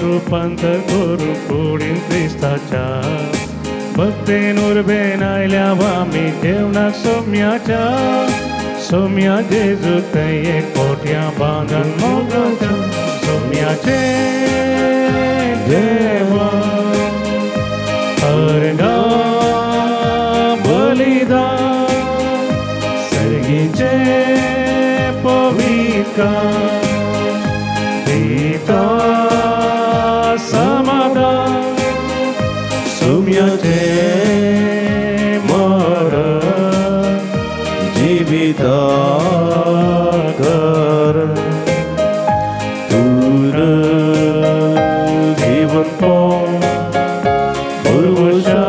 रूपांतर करू पुढील ख्रिस्ताच्या भक्तीनूर बेन आयल्या आमी जेवणाक सोम्या जेजू तये कोट्या बांगन मोगाच्या सोम्याचे जेवण अर्गा बलिदान सर्गीचे पवित्र पिता समाधान सोम्याचे मरण जीविता कर तूर जीवन पाव पूर्वशा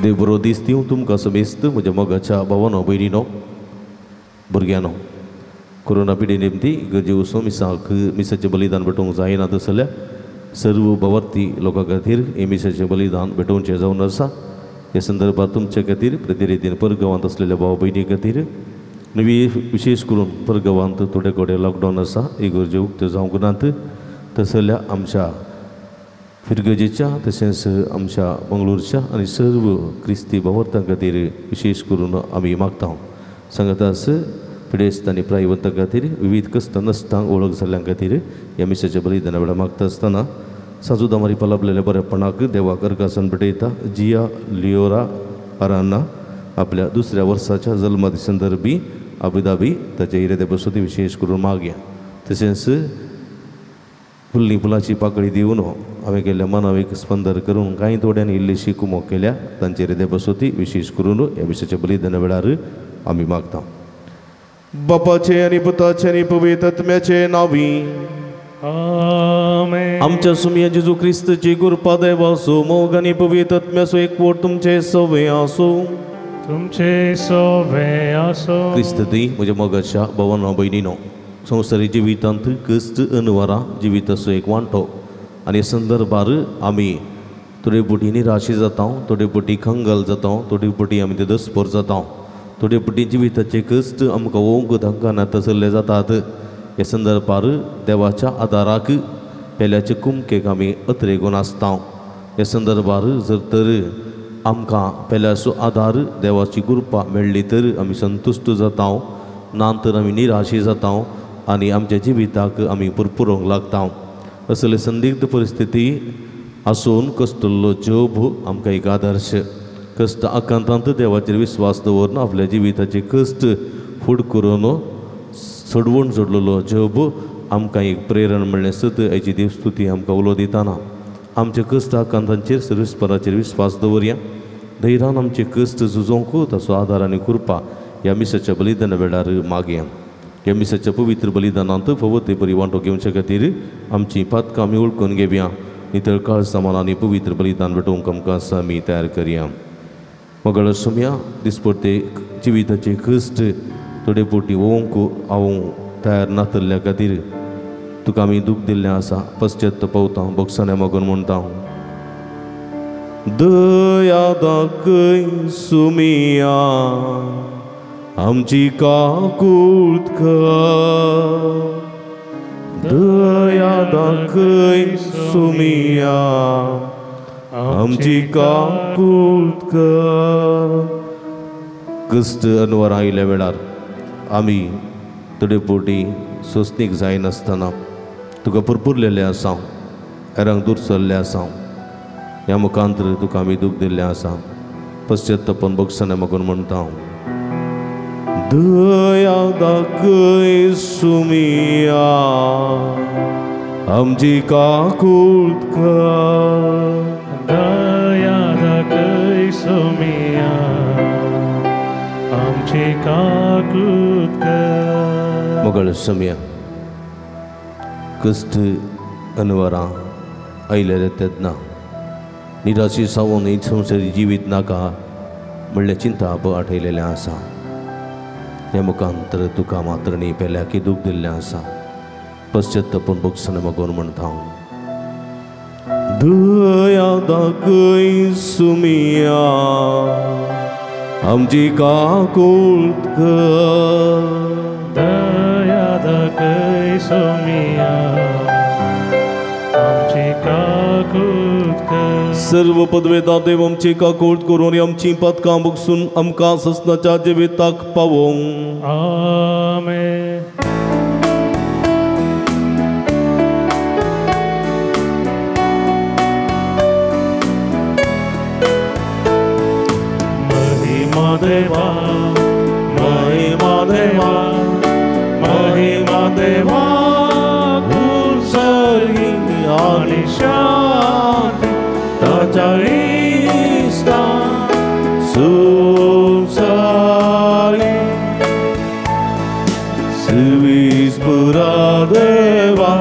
देव बरो दीस दिवं तुमकां समेस्त म्हज्या मोगाच्या भावांनो भयणींनो भुरग्यांनो कोरोना पिडी निमती गरजे वचून मिसाचें बलिदान भेटोवंक जायना तसल्या सर्व भवार्थी लोकां खातीर हे मिसाचें बलिदान भेटोवचें जावन आसा हे संदर्भात तुमचे खातीर प्रतिरितीन परगांवांत असलेल्या भाव भयणी खातीर विशेष करून परगांवांत थोडे कडेन लॉकडावन आसा ही गरजे उक्त्यो जावंक नात तसल्या आमच्या फिरगजेच्या तशेंच आमच्या मंगळूरच्या आनी सर्व क्रिस्ती भावार्थां खातीर विशेष करून आमी मागता सांगतास पिडेस्त आनी प्रायवंतां खातीर विविध कश्ट नश्टांक वळख जाल्ल्यां खातीर ह्या मिसाच्या बलिदाना वेळार मागता आसतना साजूदामारी पालापलेल्या बरेपणाक देवाक अर्गासन भेटयता जिया लिओरा आराना आपल्या दुसऱ्या वर्साच्या जल्मादी संदर्भी अबुधाबी ताचे हिरे बसोती विशेष करून मागया तशेंच फुल्ली फुलाची पाकळी दिवन हांवें केल्ल्या मनावेक स्पंदन करून कांय थोड्यांनी इल्लीशी कुमोक केल्या तांचे हृदय बसोती विशेष करून ह्या मिसाच्या बलिदाना वेळार आमी मागता बापाचे आनी पुताचे आनी पवित्र आत्म्याचे नांवी आमेन आमच्या सुमिया जेजू क्रिस्तची कृपा देव आसूं मोग आनी पवित्र आत्म्याचो एकवट तुमचे सवे आसूं तुमचे सवे आसूं क्रिस्त दी म्हज्या मोगाच्या भावांनो भयणींनो संवसारी जिवितांत कश्ट अनवरां जिविताचो एक वांटो आनी संदर्भार आमी थोडे पटी निराशी जाता थोडे पटी खंगल जाता थोडे पटी आमी ते दसपोर जाता थोडे पटी जिविताचे कश्ट आमकां ओंक धक्काना तसले जातात हे संदर्भार देवाच्या आदाराक पेल्याचे कुमकेक आमी अत्रेगून आसता हे संदर्भार जर तर आमकां पेल्याचो आदार देवाची कृपा मेळ्ळी तर आमी संतुश्ट जाता नांतर आमी निराशी जाता आनी आमच्या जिविताक आमी पुरपुरोंक लागता असले संदिग्ध परिस्थिती आसून कश्टल्लो जोब आमकां एक आदर्श कश्ट आकांतांत देवाचेर विस्वास दवरून आपल्या जिविताचे कश्ट फूड करून सोडवून सोडलेलो जोब आमकां एक प्रेरण म्हणलें सत हेची देवस्तुती आमकां उलो दिताना आमच्या कश्ट आकांतांचेर सर्वेस्पराचेर विस्वास दवरया धैर्यान आमचे कश्ट झुजोवंक ताचो आदार आनी कृपा ह्या मिसाच्या बलिदाना वेळार मागया ह्या मिसाच्या पवित्र बलिदानांत फवते बरी वांटो घेवचे खातीर आमची पातकां आमी ओळखून घेवया नितळ काळ समान आनी पवित्र बलिदान भेटोवंक आमकां आमी तयार करया मगळ सुम्या दिसपट्टे जिविताचे कश्ट थोडे पोटी ओंक हांव तयार नातल्ल्या खातीर तुका आमी दूख दिल्लें आसा पश्चात्तापवता बोगसाण्या मागून म्हणटा दया दाखय सुमिया आमची काकूट कर दया दाखय सुमिया आमची काकूट कर कश्ट अनवर आयल्या वेळार आमी थोडे पोटी सोंसणीक जायनासतना तुका पुरपुरलेले आसा हेरांक दूर सरले आसा ह्या मुखांतर तुका आमी दूख दिल्लें आसा पश्चात्तापन बोगसाण्या मागून म्हणटा दया दाखय सुमिया आमची काकूट कर दया दाखय सुमिया आमची काकूट कर मगळ सुमिया कश्ट अनवरां आयलेले तेन्ना निराशी सावन ही संवसारी जिवीत नाका म्हणलें चिंता आठयलेलें आसा ह्या मुखांतर तुका मात्र न्ही पेल्याकी दूख दिल्लें आसा पश्चात्तापून बोगसाण्या मागून म्हणटा दया दाखय सुमिया आमची काकूट कर सोमिया आमची काकूत कर सर्व पदवेदार देव आमची काकूट करून आमची पदकां बगसून आमकां ससनाच्या जिविताक पावोंक आमेन महिमा देवा महिमा देवा महिमा देवा गुरसरी आणि शांती ताच्या इष्टा सुसारी सविस्पुरा देवा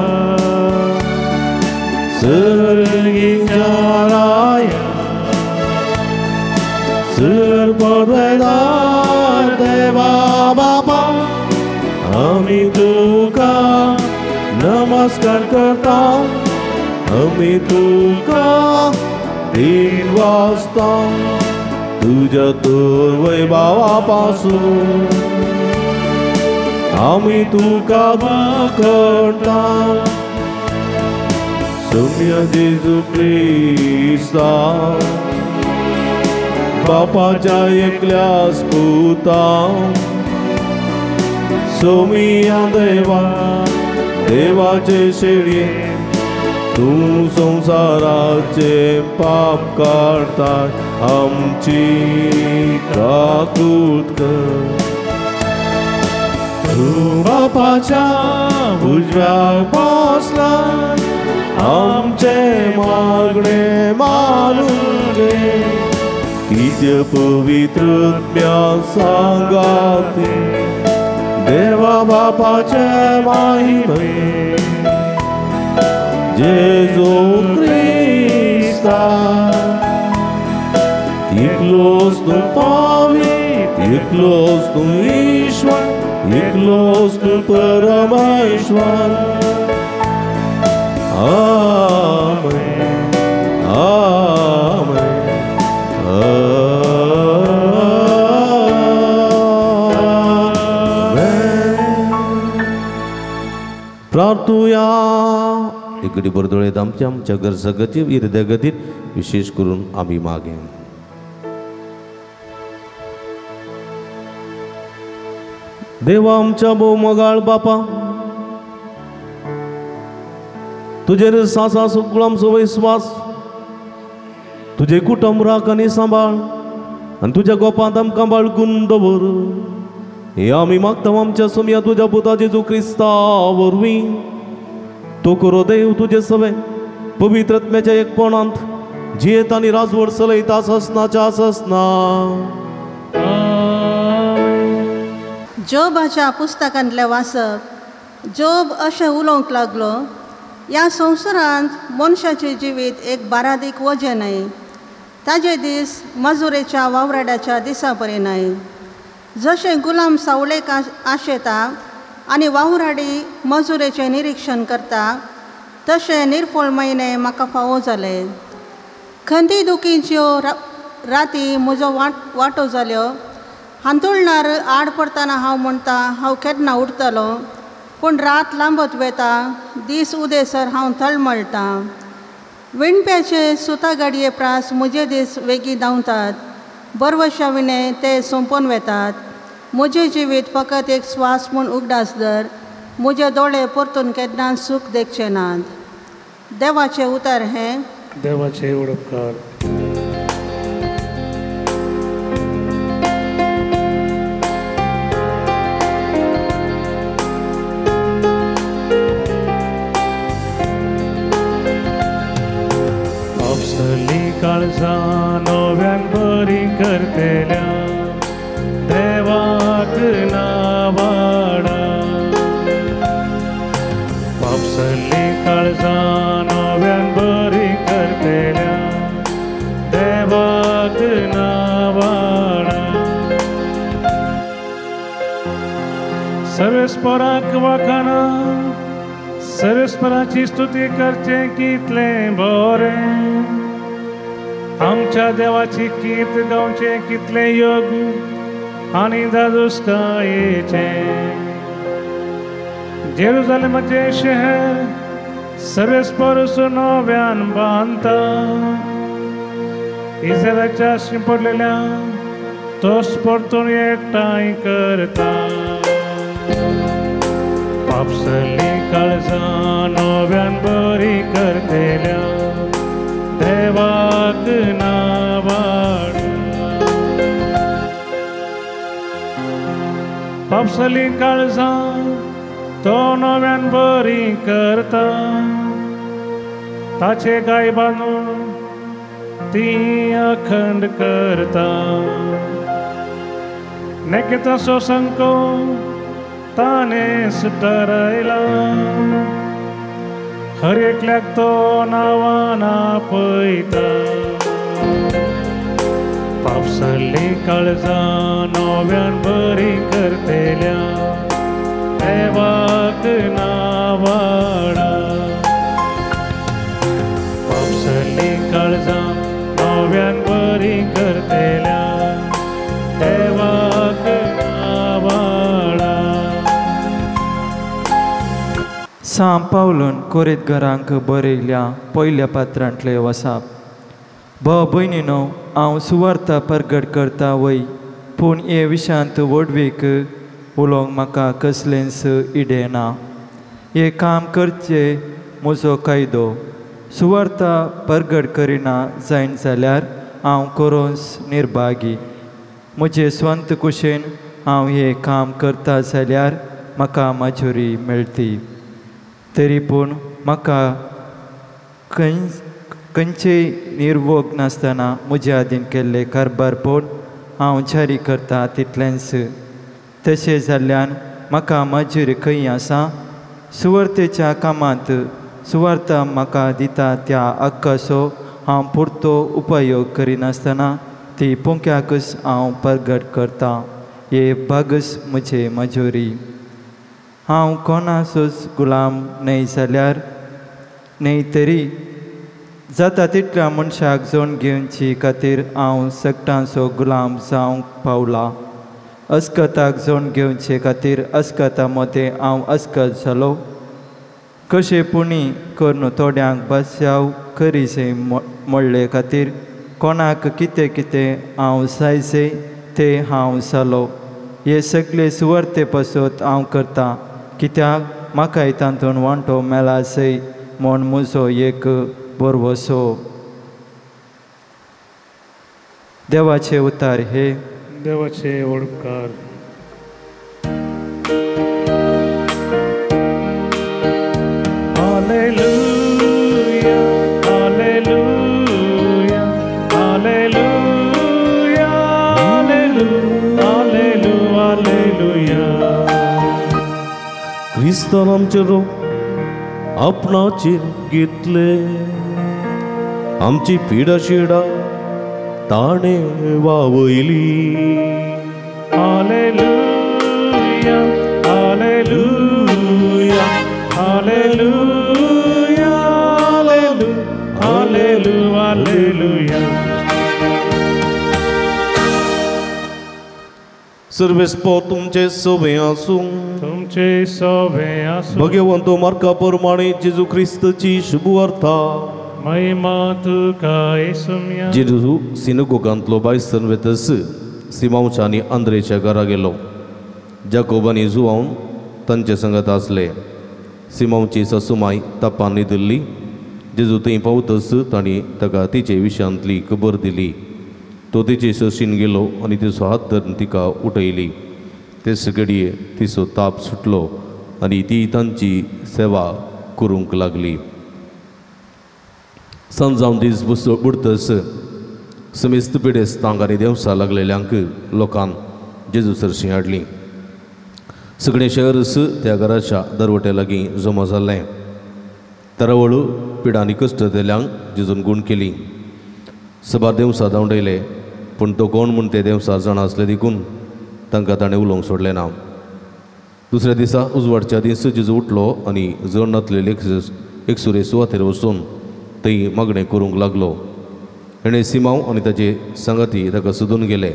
सर्गीच्या राया सर्वपदवेदार देवा बाबा आम्ही तुका नमस्कार करता आम्ही तुका तीन वाजता तुझ्या तोर वैभवापासून आम्ही तुका करता सौम्य जेजू ख्रिस्ता बापाच्या एकल्यास पुता सोमिया देवा देवाचे शेळये तू संसाराचे पाप काढता आमची काकूत कर तू बापाच्या उजव्या बसला आमचे मागणे मानून घे किती पवित्र सांगाते देवा बापाचे महिमे जेजू ख्रिस्ता एकलोच तू पवित्र एकलोच तू ईश्वर एकलोच तू परमेश्वर आमेन आमेन प्रार्थूया इकडे बरदोळेत आमच्या गरजा गतीर हृदय गतीर विशेष करून आम्ही मागे देवा आमच्या मोगाळ बापा तुझे सासा सुकुळाम सो विश्वास तुझे कुटुंब राख आणि सांभाळ आणि तुझ्या गोपांत आमकां बाळगून दवर हे आम्ही मागता आमच्या सोम्या तुझ्या पुता जेजू ख्रिस्ता वरवीं तो करो देव तुझे सवे पवित्रत्म्याच्या एकपणांत जियेत आनी राजवड चलयता ससनाच्या ससना जोबाच्या पुस्तकांतले वाचप जोब अशें उलोवंक लागलो ह्या संवसारांत मनशाचें जिवीत एक बारादीक वजें न्हय ताजे दीस मजुरेच्या वावराड्याच्या दिसा परी न्हय जशें गुलाम सावळेक आशेता आनी वावराडी मजुरेचें निरीक्षण करता तशें निर्फळ म्हयने म्हाका फावो जाले खंती दुखीच्यो राती म्हजो वाटो जाल्यो हांतुळणार आड पडटाना हांव म्हणटा हांव केन्ना उठतलो पूण रात लांबत वेता दीस उदेसर हांव तळमळटा विणप्याचे सुता गाडये प्रास म्हजे दीस वेगीं धांवतात बरवशा विणे ते सोंपोवन वेतात म्हजें जिवीत फकत एक स्वास म्हूण उगडास दर म्हजे दोळे परतून केन्ना सूख देखचे नात देवाचें उतर हें देवाचे उडपकार आपसली काळजा नव्यान बरी करतेल्या देवाक नावाडा आपसली काळजा नव्यान बरी करतेल्या देवाक नावाडा सर्वेस्पराक वाखाना सर्वेस्पराची स्तुती करचे कितले बरें आमच्या देवाची कीर्त गावचे कितले योग आनी दादुस्कायेचे जेरुजालेमाचे शहर सर्वेस्पर नव्यान बांधता इस्रायलाच्या शिंपडलेल्या तोच परतून एकठांय करता पापसली काळजां नव्यान बरी करतेल्या देवाक नावाड पापसली काळजां तो नव्यान बरी करता ताचे गाय बांदून ती अखंड करता नेकेता सोसंको ताने सुटारायला हर एकल्याक तो नावाना पयता पावसली काळजां नव्यान बरी करतेल्या देवाक नावाडा पावसली काळजां नव्यान बरी करतेल्या देवाक नावाडा. सांब पावलून कोरेतकारांक बरयल्या पयल्या पात्रांतले वसाप. भाव भयणीनो, हांव सुवार्ता परगट करता वय, पूण हे विशांत वडवेक उलोवंक म्हाका कसलेंच इडे ना. हे काम करचे म्हजो कायदो. सुवार्ता परगट करिना जायन जाल्यार हांव करोंस निर्भागी. म्हजे स्वंत कुशेन हांव हे काम करता जाल्यार म्हाका माजुरी मेळटी. तरी पूण म्हाका खंयचेय निर्वोग नासतना म्हज्या आदीन केल्ले कारभार पळोवन हांव जारी करता तितलेंच. तशें जाल्ल्यान म्हाका माजुरी खंय आसा. सुवार्तेच्या कामांत सुवार्ता म्हाका दिता त्या हक्काचो हांव पुरतो उपयोग करिनासतना ती पोंक्याकच हांव परगट करता. हे भागस म्हजे माजुरी. हांव कोणाचोच गुलाम न्हय जाल्यार न्हय तरी जाता तितल्या मनशाक जोड घेवची खातीर हांव सगटांचो गुलाम जावंक पावला. अस्कताक जोड घेवचे खातीर अस्कता मदें हांव अस्कत जालो. कशेंपुणी करून थोड्यांक बचाव करीचे म्हणले खातीर कोणाक कितें कितें हांव जायचे तें हांव जालो. हे सगळे सुवार्ते पासत हांव करता, कित्याक म्हाकाय तातूंत वांटो मेळा जाय म्हूण म्हजो एक बरवसो. देवाचे उतार हे. देवाचे ओडकार. हालेलुया हालेलुया हालेलुया हालेलुया हालेलुया. क्रिस्तान आमचे रोग आपणाचेर घेतले, आमची पिडा शिडा ताणे वावयली. हालेलुया हालेलुया हालेलुया हालेलुया हालेलुया. सर्वेस्पो तुमचे सवे आसूं. तुमचे सवे आसूं. भगवंत मार्का प्रमाणे जेजू ख्रिस्तची शुभवार्ता. महिमा तुका येसुम्या. जेजू सिनगोगांतलो बायसन वेतस सिमांवच्या आनी आंद्रेच्या घरा गेलो. जाकोब आनी जुआंव तांचे संगत आसले. सिमांवची सासूमाय तापान न्हिदल्ली. जेजू थंय पावतस तांणी ताका तिचे विशयांतली खबर दिली. तो तिचे सशीन गेलो आनी तिचो हात धरून तिका उठयली. तेच घडये तिचो ताप सुटलो आनी ती तांची सेवा करूंक लागली. सांज जावन दीस बुडतस समेस्त पिडेस्तांक आनी देवसा लागलेल्यांक लोकांन जेजू सरशी हाडली. सगळें शहरस त्या घराच्या दरवट्या लागीं जमा जाल्लें. तरावळू पिडा आनी कश्ट देल्यांक जेजून गूण केली. सबार देवसा धांवडयले, पूण तो कोण म्हूण ते देवसा जाणा आसले देखून तांकां ताणें उलोवंक सोडलें ना. दुसऱ्या दिसा उजवाडच्या दीस जेजू उठलो आनी जण नातलेले एक सुरे सुवातेर वचून थंय मागणें करूंक लागलो. हेणें सिमांव आनी ताचे संगाती ताका सोदून गेले.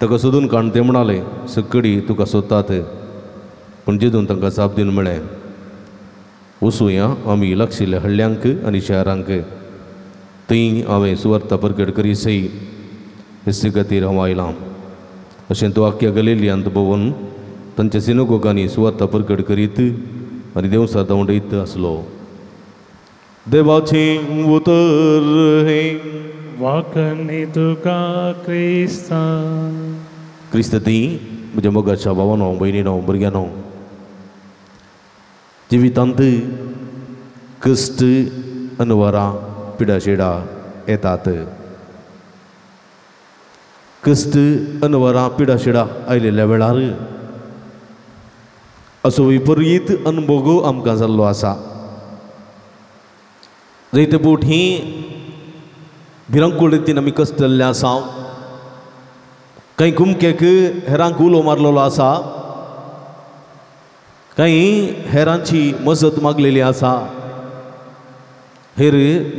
ताका सोदून काण ते म्हणाले, सकडी तुका सोदतात. पूण जितून तांकां साप दिवन म्हळें वचूया आमी लागशिल्ल्या हळ्यांक आनी शहरांक थंय हांवें सुवार्ता परगट करी सई हेचे खातीर हांव आयलां अशें तो आख्या गलिलियांत भोंवून तांच्या सिनोगोगांनी सुवार्ता परगट करीत आनी देवसां दवंडयत आसलो. देवाचें उतर हे वाकनी तुका क्रिस्ता. क्रिस्त ती म्हज्या मोगाच्या भावानो भयणीनो भुरग्यानो, जिवितांत कश्ट अनवरां पिडाशेडां येतात. कश्ट अनवरां पिडाशेडां आयलेल्या वेळार असो विपरीत अनुभव आमकां जाल्लो आसा. जायते फावटी भिरांकूळ रितीन आमी कश्ट जाल्ले आसा. कांय कुमकेक हेरांक उलो मारलेलो आसा, कांय हेरांची मजत मागलेली आसा. हेर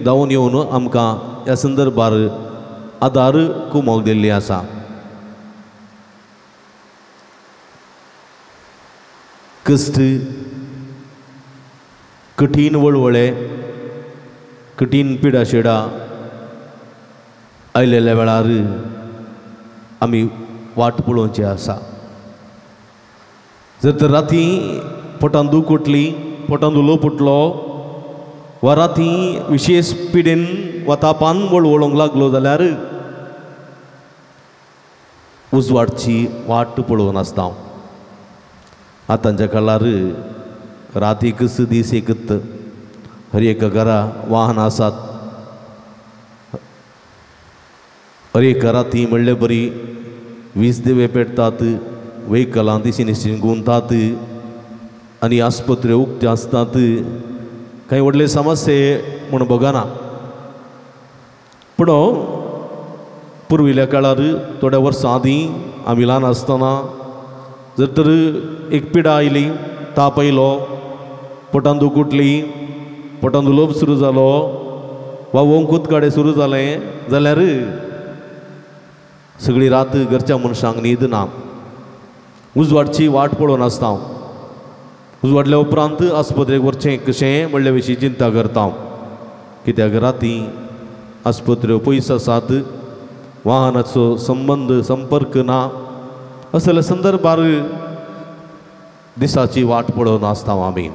धांवून येवन आमकां ह्या संदर्भार आदार कुमक दिल्ली आसा. कश्ट, कठीण वळवळे, कठीण पिडाशेडां आयलेल्या वेळार आमी वाट पळोवची आसा. जर तर राती पोटान दूख उठली, पोटान उलो फुटलो, वा राती विशेश पिडेन वा तापान वळवळोंक लागलो जाल्यार उजवाडची वाट पळोवन आसता. आतांच्या काळार रातीक दीस एकत, हर एक घरा वाहन आसात. हर एक राती म्हणले बरी वीज दिवे पेटतात, वेहिकलां दिशेन गुंतात आनी आस्पत्र्यो उक्त्यो आसतात. कांय व्हडले समस्ये म्हूण बघना. पूण पुर्विल्ल्या काळार थोड्या वर्सां आदीं आमी ल्हान आसतना जर तर एक पिडा आयली, ताप आयलो, पोटान दूख उठली, पोटान उलोवप सुरू जालो, वा वंकूत काडे सुरू जालें जाल्यार सगळी रात घरच्या मनशांक न्हीद ना. उजवाडची वाट पळोवन आसता. उजवाडल्या उपरांत आस्पत्रेक व्हरचें कशें म्हणल्या विशीं चिंता करता. कित्याक राती आस्पत्र्यो पयस आसात, वाहनाचो संपर्क ना. असल्या संदर्भार दिसाची वाट पळोवन आसता आमी.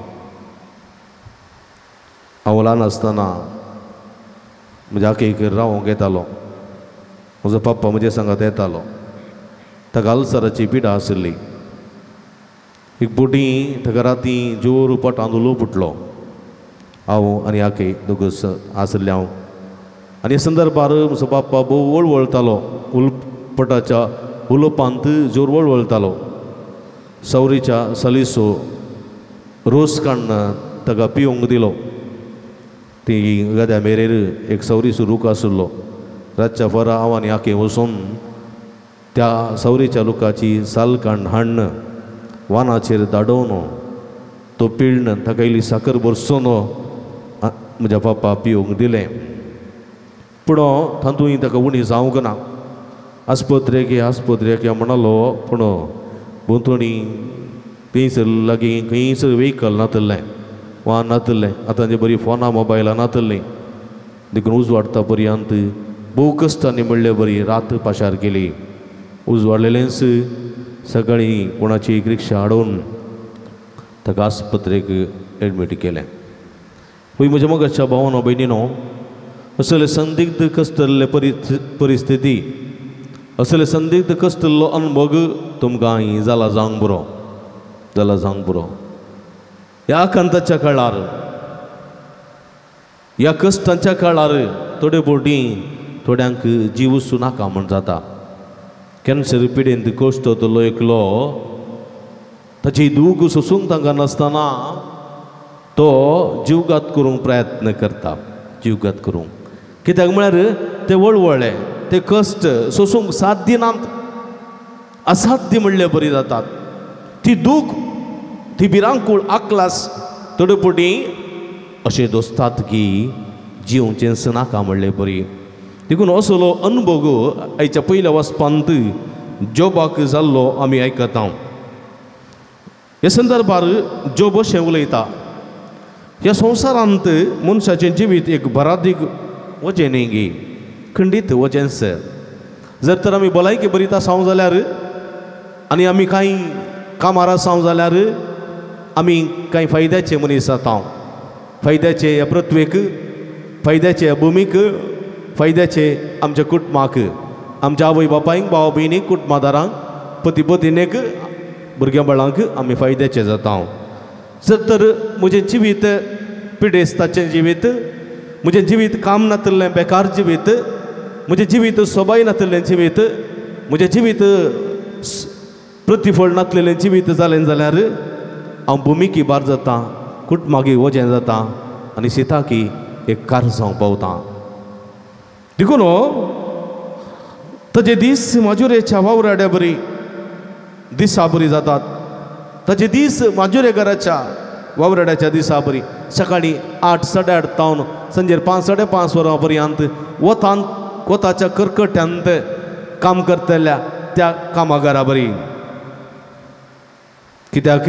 हांव ल्हान आसतना म्हज्या आकेक रावोंक येतालो. म्हजो पप्पा म्हजे सांगात येतालो. ताका आल्सराची पिडा आशिल्ली. एक फावटी ताका राती जोर पोटान उलो फुटलो. हांव आनी आके दोगूच आशिल्ले हांव. आनी ह्या संदर्भार म्हजो बाप्पा भोव वळवळतालो. पोटाच्या उलोवपांत जोर वळवळतालो. सवरीच्या सलिसो रोस काडून ताका पिवंक दिलो. ती गद्या मेरेर एक सवरीचो रूख आशिल्लो. रातच्या फरा हांव आनी आके वचून त्या सवरीच्या लुकाची साल काडून हाडून वानाचेर धाडोवन तो पिळून ताका इल्ली साकर भरसून म्हज्या बापा पिवंक दिलें. पूण तातूंय ताका उणी जावंक ना. आस्पत्रेक या म्हणलो, पूण बोंतणी थंयसर लागीं खंयसर वेहिकल नातलें, वाहन नातलें. आतांची बरी फोनां मोबायलां नातलीं. देखून उजवाडटा पर्यंत भोव कश्टांनी म्हणले बरी रात पाशार केली. उजवाडलेलेंच सकाळीं कोणाची एक रिक्षा हाडून ताका आस्पत्रेक एडमीट केलें. पळय म्हज्या मोगाच्या भावानो भयणीनो, असले संदिग्ध कश्टल्ले परिस्थिती, असले संदिग्ध कश्टल्लो अनुभव तुमकां जाला जावंक बरो. ह्या आकांताच्या काळार, ह्या कश्टांच्या काळार थोडे फावटी थोड्यांक जीव सुनाका म्हण जाता. कॅन्सर पिडेंत कश्ट एकलो ताची दूख सोसूंक तांकां नासतना तो जीवघात करूंक प्रयत्न करता. जीवघात करूंक कित्याक म्हळ्यार ते वळवळे, ते कश्ट सोसूंक साध्य नात. असाध्य म्हणले बरी जातात. ती दूख, ती भिरांकूळ आकलास थोडे फावटी अशें दोसतात की जिवचेंच नाका म्हणले बरी. देखून असलो अनुभव आयच्या पयल्या वचपांत जॉबाक जाल्लो आमी आयकता. हे संदर्भार जोब अशें उलयता, ह्या संवसारांत मनशाचें जिवीत एक भरादीक वजेनेगी खंडीत वजेंसर. जर तर आमी भलायकी बरीत आसांव जाल्यार आनी आमी कांय कामार आसांव जाल्यार आमी कांय फायद्याचे मनीस जाता. फायद्याचे ह्या पृथ्वेक, फायद्याचे ह्या भुमीक, फायद्याचे आमच्या कुटुंबाक, आमच्या आवय बापायक, भाव भयणीक, कुटुंबादारांक, पती पत्नीक, भुरग्यां बाळांक आमी फायद्याचे जाता. जर तर म्हजें जिवीत पिडेस्ताचें जिवीत, म्हजें जिवीत काम नातलें बेकार जिवीत, म्हजें जिवीत सोबाय नातलें जिवीत, म्हजें जिवीत प्रतिफळ नातलेलें जिवीत जालें जाल्यार हांव भुमीक इबार जाता, कुटुंबाकी वजें जाता आनी शेताकी एक कार जावं पावता. देखून ताजे दीस माजुरेच्या वावराड्या बरी दिसा बरी जातात. ताचे दीस माजुरेकाराच्या वावराड्याच्या दिसा बरी सकाळी 8 8:30 तावन संजेर 5 5:30 वरां पर्यंत वताच्या कर्कट्यांत काम करतल्या त्या कामागारा बरी. कित्याक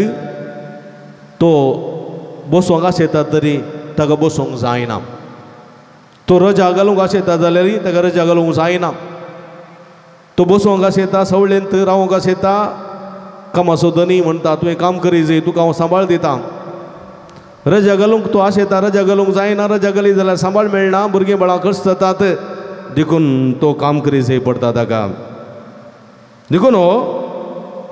तो बसोंक आशेता तरी ताका बसोंक जायना. तो रजा घालूंक आशेता जाल्यार ताका रजा घालूंक जायना. तो बसोंक आशेता, सवळेंत रावंक आशेता, कामाचो धनी म्हणटा तुवें काम करी जय, तुका हांव सांबाळ दिता. रजा घालूंक तो आशेता, रजा घालूंक जायना. रजा घाली जाल्यार सांबाळ मेळना, भुरगीं बाळां खर्च जातात, देखून तो काम करी जय पडटा ताका. देखून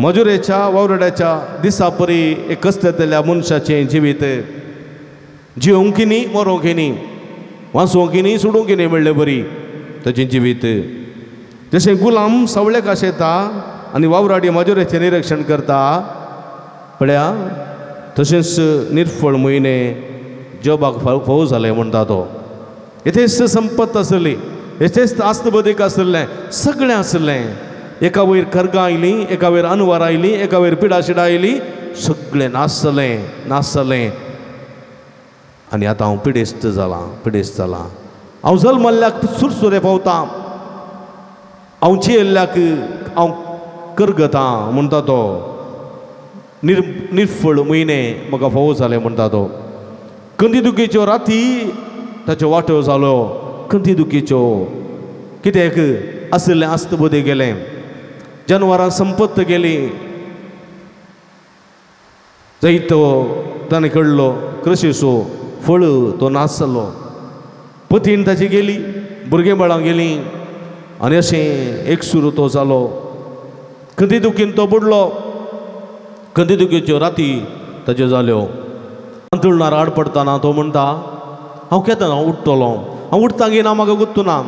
मजुरेच्या वावराड्याच्या दिसा परी एक कसलेतल्या मनशाचें जिवीत जिवंक न्ही, मरोंक न्ही, वाचोवंक न्ही, सोडूंक न्ही म्हणलें बरी ताचें जिवीत. जशें गुलाम सवळेक आशेता आनी वावराडी मजुरेचें निरीक्षण करता पळया, तशेंच निर्फळ म्हयने जॉबाक फावो जाले म्हणटा तो. येथेच संपत्त आसली, येथेच आस्तबदीक आसलें, सगळें आसलें. एका वयर कर्गां आयलीं, एका वयर अनवर आयलीं, एका वयर पिडाशिडां आयलीं, सगळें नासलें. आनी आतां हांव पिडेस्त जालां. हांव जल्मल्ल्याक सुरसुरे पावता, हांव जियेल्ल्याक हांव करगता म्हणटा तो. निर्फळ म्हयने म्हाका फावो जाले म्हणटा तो. कंदिदुखीच्यो राती ताच्यो वांटो जालो, कंदिदुखीच्यो. कित्याक आसलें आस्तबदी गेलें, जनवरां संपत्त गेली, जायतो ताणें कडलो कृशीचो फळ तो नासलो, पतीन ताची गेली, भुरगीं बाळां गेलीं, आनी अशें एक सुरू तो जालो. कंदिदुखीन तो बुडलो, कंदिदुखीच्यो राती ताच्यो जाल्यो. अंतुळणार आड पडटाना तो म्हणटा हांव केन्ना उठतलो, हांव उठतां घेयना म्हाका गुत्तू ना.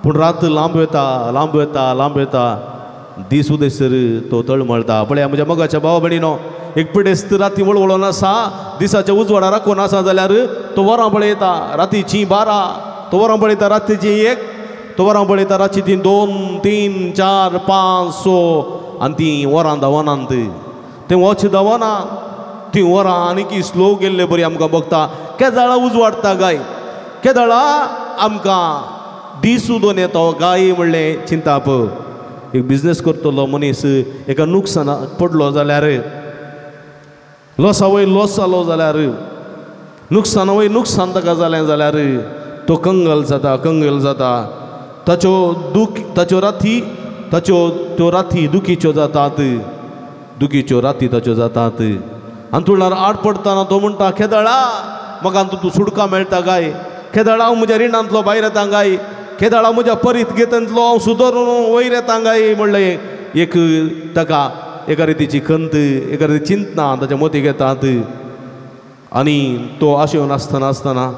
पूण रात लांब येता, दीस उदेसर तो तळमळटा. पळया म्हज्या मोगाच्या भावा भयणीनो, एक पिडेस्त राती वळवळोन आसा, दिसाच्या उजवाडा राखून आसा जाल्यार तो वरां पळयता रातीचीं 12, तो वरां पळयता रातीचीं 1, तो वरां पळयता रातची 2 3 4 5 6 आनी तीं वरां धांवनात. तें वच धांवना, तीं वरां आनीक स्लो गेल्ले बरी आमकां भोगता. केदाळा उजवाडटा गाय, केदाळा आमकां दीस उदोन येता गाय म्हणलें चिंताप. एक बिजनेस करतलो मनीस एका नुकसानाक पडलो जाल्यार, लॉसा वयर लॉस जालो जाल्यार, नुकसाना वयर नुकसान ताका जालें जाल्यार तो कंगल जाता. ताच्यो राती दुखीच्यो राती ताच्यो जातात. अंतुळणार आड पडटाना तो म्हणटा केदाळा म्हाका तूं सुडका मेळटा गाय, केदाळा हांव म्हज्या रिणांतलो भायर येता गाय, केदाळा म्हज्या परीत गेतांतलो हांव सुदरून वयर येता गाय म्हणलें. एक ताका एका रितीची खंत, एका रिती चिंतना ताच्या मतीक येतात. आनी तो आशेवन आसतना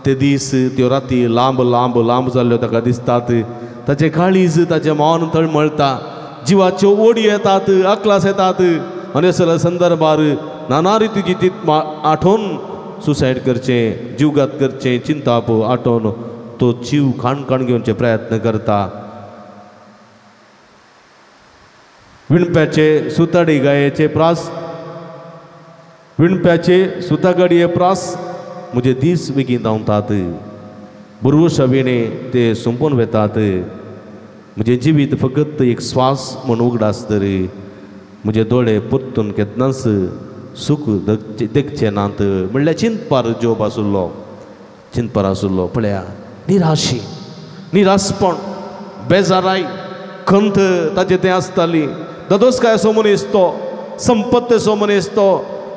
ते दीस, त्यो राती लांब जाल्ल्यो ताका दिसतात. ताचें काळीज, ताचें मन तळमळटा, जिवाच्यो ओडी येतात, अकलास येतात. आनी असल्या संदर्भार नाना रितीची तीत आठोवन सुसायड करचें, जीवघात करचें चिंताप आठोवन तो जीव काण घेवचे प्रयत्न करता. विणप्याचे सुताडी गायेचे प्रास, विणप्याचे सुतागडये प्रास म्हजे दीस बेगीन धांवतात. बुरवुशा विणे ते संपून वेतात. म्हजें जिवीत फकत एक स्वास म्हूण उगडास तरी, म्हजे दोळे परतून केन्नाच सूख देखचे नात म्हणल्यार चिंतपार जोब आसुल्लो चिंतपार आसुल्लो पळया निराशी निरासपण बेजाराय खंत ताचे तें आसताली दोदोसकाय असो मनीस तो संपत्त असो मनीस तो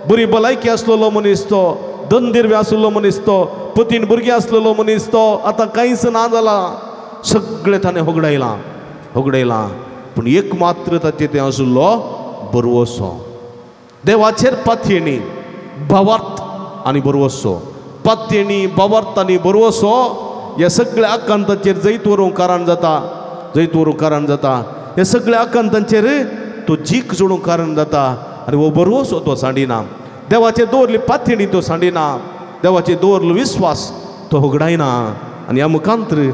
बरी भलायकी आसलेलो मनीस तो धनदिर्वे आसलेलो मनीस तो पतीन भुरगीं आसलेलो मनीस तो आतां कांयच ना जाला सगळें ताणें होगडयलां पूण एक मात्र ताचे तें आसुल्लो बरवसो देवाचेर पातयेणी भावार्थ आनी बरवसो पातयेणी भावार्थ आनी बरवसो ह्या सगळ्या आकांताचेर जैत व्हरूंक कारण जाता ह्या सगळ्या आकांतांचेर तो जीक जोडूंक कारण जाता आनी हो बरवसो तो सांडिना देवाचेर दवरली पातयेणी तो सांडिना देवाचेर दवरलो विस्वास तो होगडायना आनी ह्या मुखांतर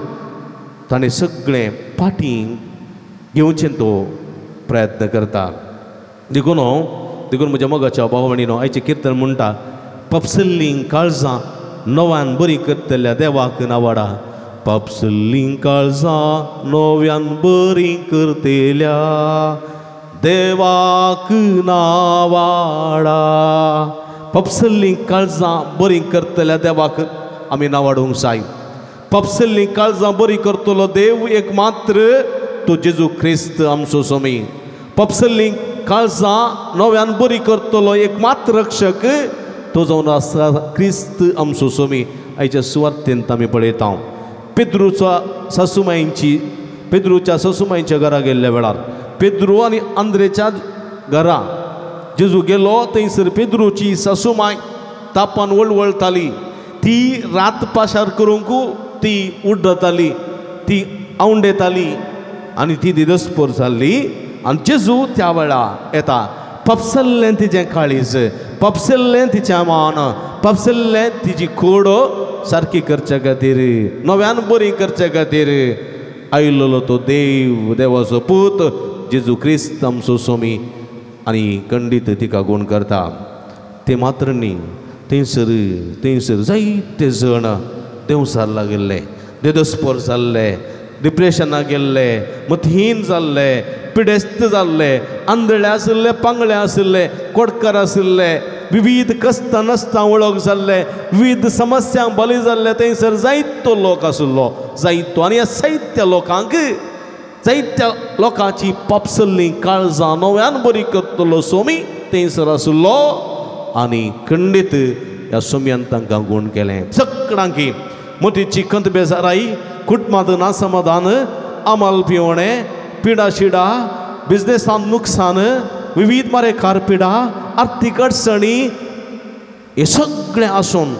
ताणें सगळें फाटीं घेवचें तो प्रयत्न करता देखून म्हज्या मोगाच्या भाव भयणीनो आयचें किर्तन म्हणटा पपसल्लीं काळजां नव्यान बरीं करतल्या देवाक नावाडा पपसल्लीं काळजां नव्यान बरीं करतल्या देवाक नावाडा पपसल्लीं काळजां बरीं करतल्या देवाक आमी नावाडूंक जाय पपसल्लीं काळजां बरीं करतलो देव एक मात्र तो जेजू ख्रिस्त आमचो स्वामी पपसल्लीं काळजां नव्यान बरीं करतलो एक मात्र रक्षक तो जावन आसा क्रिस्त आमचो स्वामी आयच्या सुवार्थेंत आमी पळयता पेद्रूच्या सासूमाईंच्या घरा गेल्ल्या वेळार पेद्रू आनी आंद्रेच्या घरा जेजू गेलो थंयसर पेद्रूची सासूमाय तापान वळवळताली ती रात पाशार करूंक ती उड्डताली ती आवंडेताली आनी ती दिदस्पोर जाल्ली आनी जेजू त्या वेळार येता पपसल्लें तिचें काळीज पपसल्लें तिचें मान पपसल्लें तिची कूड सारकी करचे खातीर नव्यान बरी करचे खातीर आयिल्लो तो देव देवाचो पूत जेजू क्रिस्त आमचो स्वामी आनी खंडीत तिका गूण करता ते मात्र न्ही थंयसर जायते जण देंवसार गेल्ले देदस्पोर जाल्ले डिप्रेशनाक गेल्ले मतहीन जाल्ले पिडेस्त जाल्ले आंधळे आशिल्ले पांगळे आशिल्ले कोडकार आशिल्ले विविध कश्ट नश्टां वळख जाल्ले विविध समस्यांक बळी जाल्ले थंयसर जायतो लोक आशिल्लो जायतो आनी ह्या जायत्या लोकांची पपसल्लीं काळजां नव्यान बरी करतलो स्वामी थंयसर आशिल्लो आनी खंडीत ह्या स्वाम्यान तांकां गूण केलें सगळ्यांकी मोतीची खंत बेजाराई कुटुंबांत नासमाधान आमाल पिवणें पिडा शिडा बिजनेसान नुकसान विविध मारे खारपिडा आर्थीक अडचणी हे सगळें आसून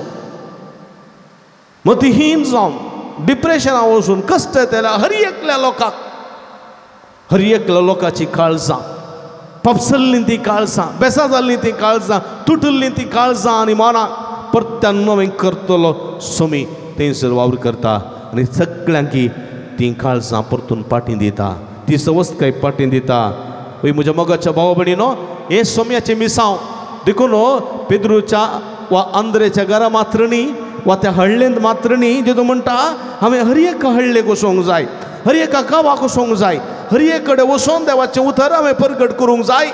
मतिहीन जावन डिप्रेशनाक वचून कश्ट येतल्या हर एकल्या लोकांची काळजां पपसल्लीं ती काळजां बेसा जाल्लीं ती काळजां तुटल्लीं ती काळजां आनी मनाक परत्यान नवें करतलो स्वामी थंयसर वावर करता आनी सगळ्यांकी ती काळजां परतून पाटी दिता ती सवस्तकाय पाटी दिता वय म्हज्या मोगाच्या भावा भयणीनो हे सोम्याचे मिसांव देखून पेद्रूच्या वा आंद्रेच्या घरा मात्र न्ही वा त्या हळ्ळेंत मात्र न्ही जेजू म्हणटा हांवें हर एका हळ्ळेक वचोंक जाय हर एका गांवाक वचोंक जाय हर एक कडेन वचोन देवाचें उतर हांवें प्रगट करूंक जाय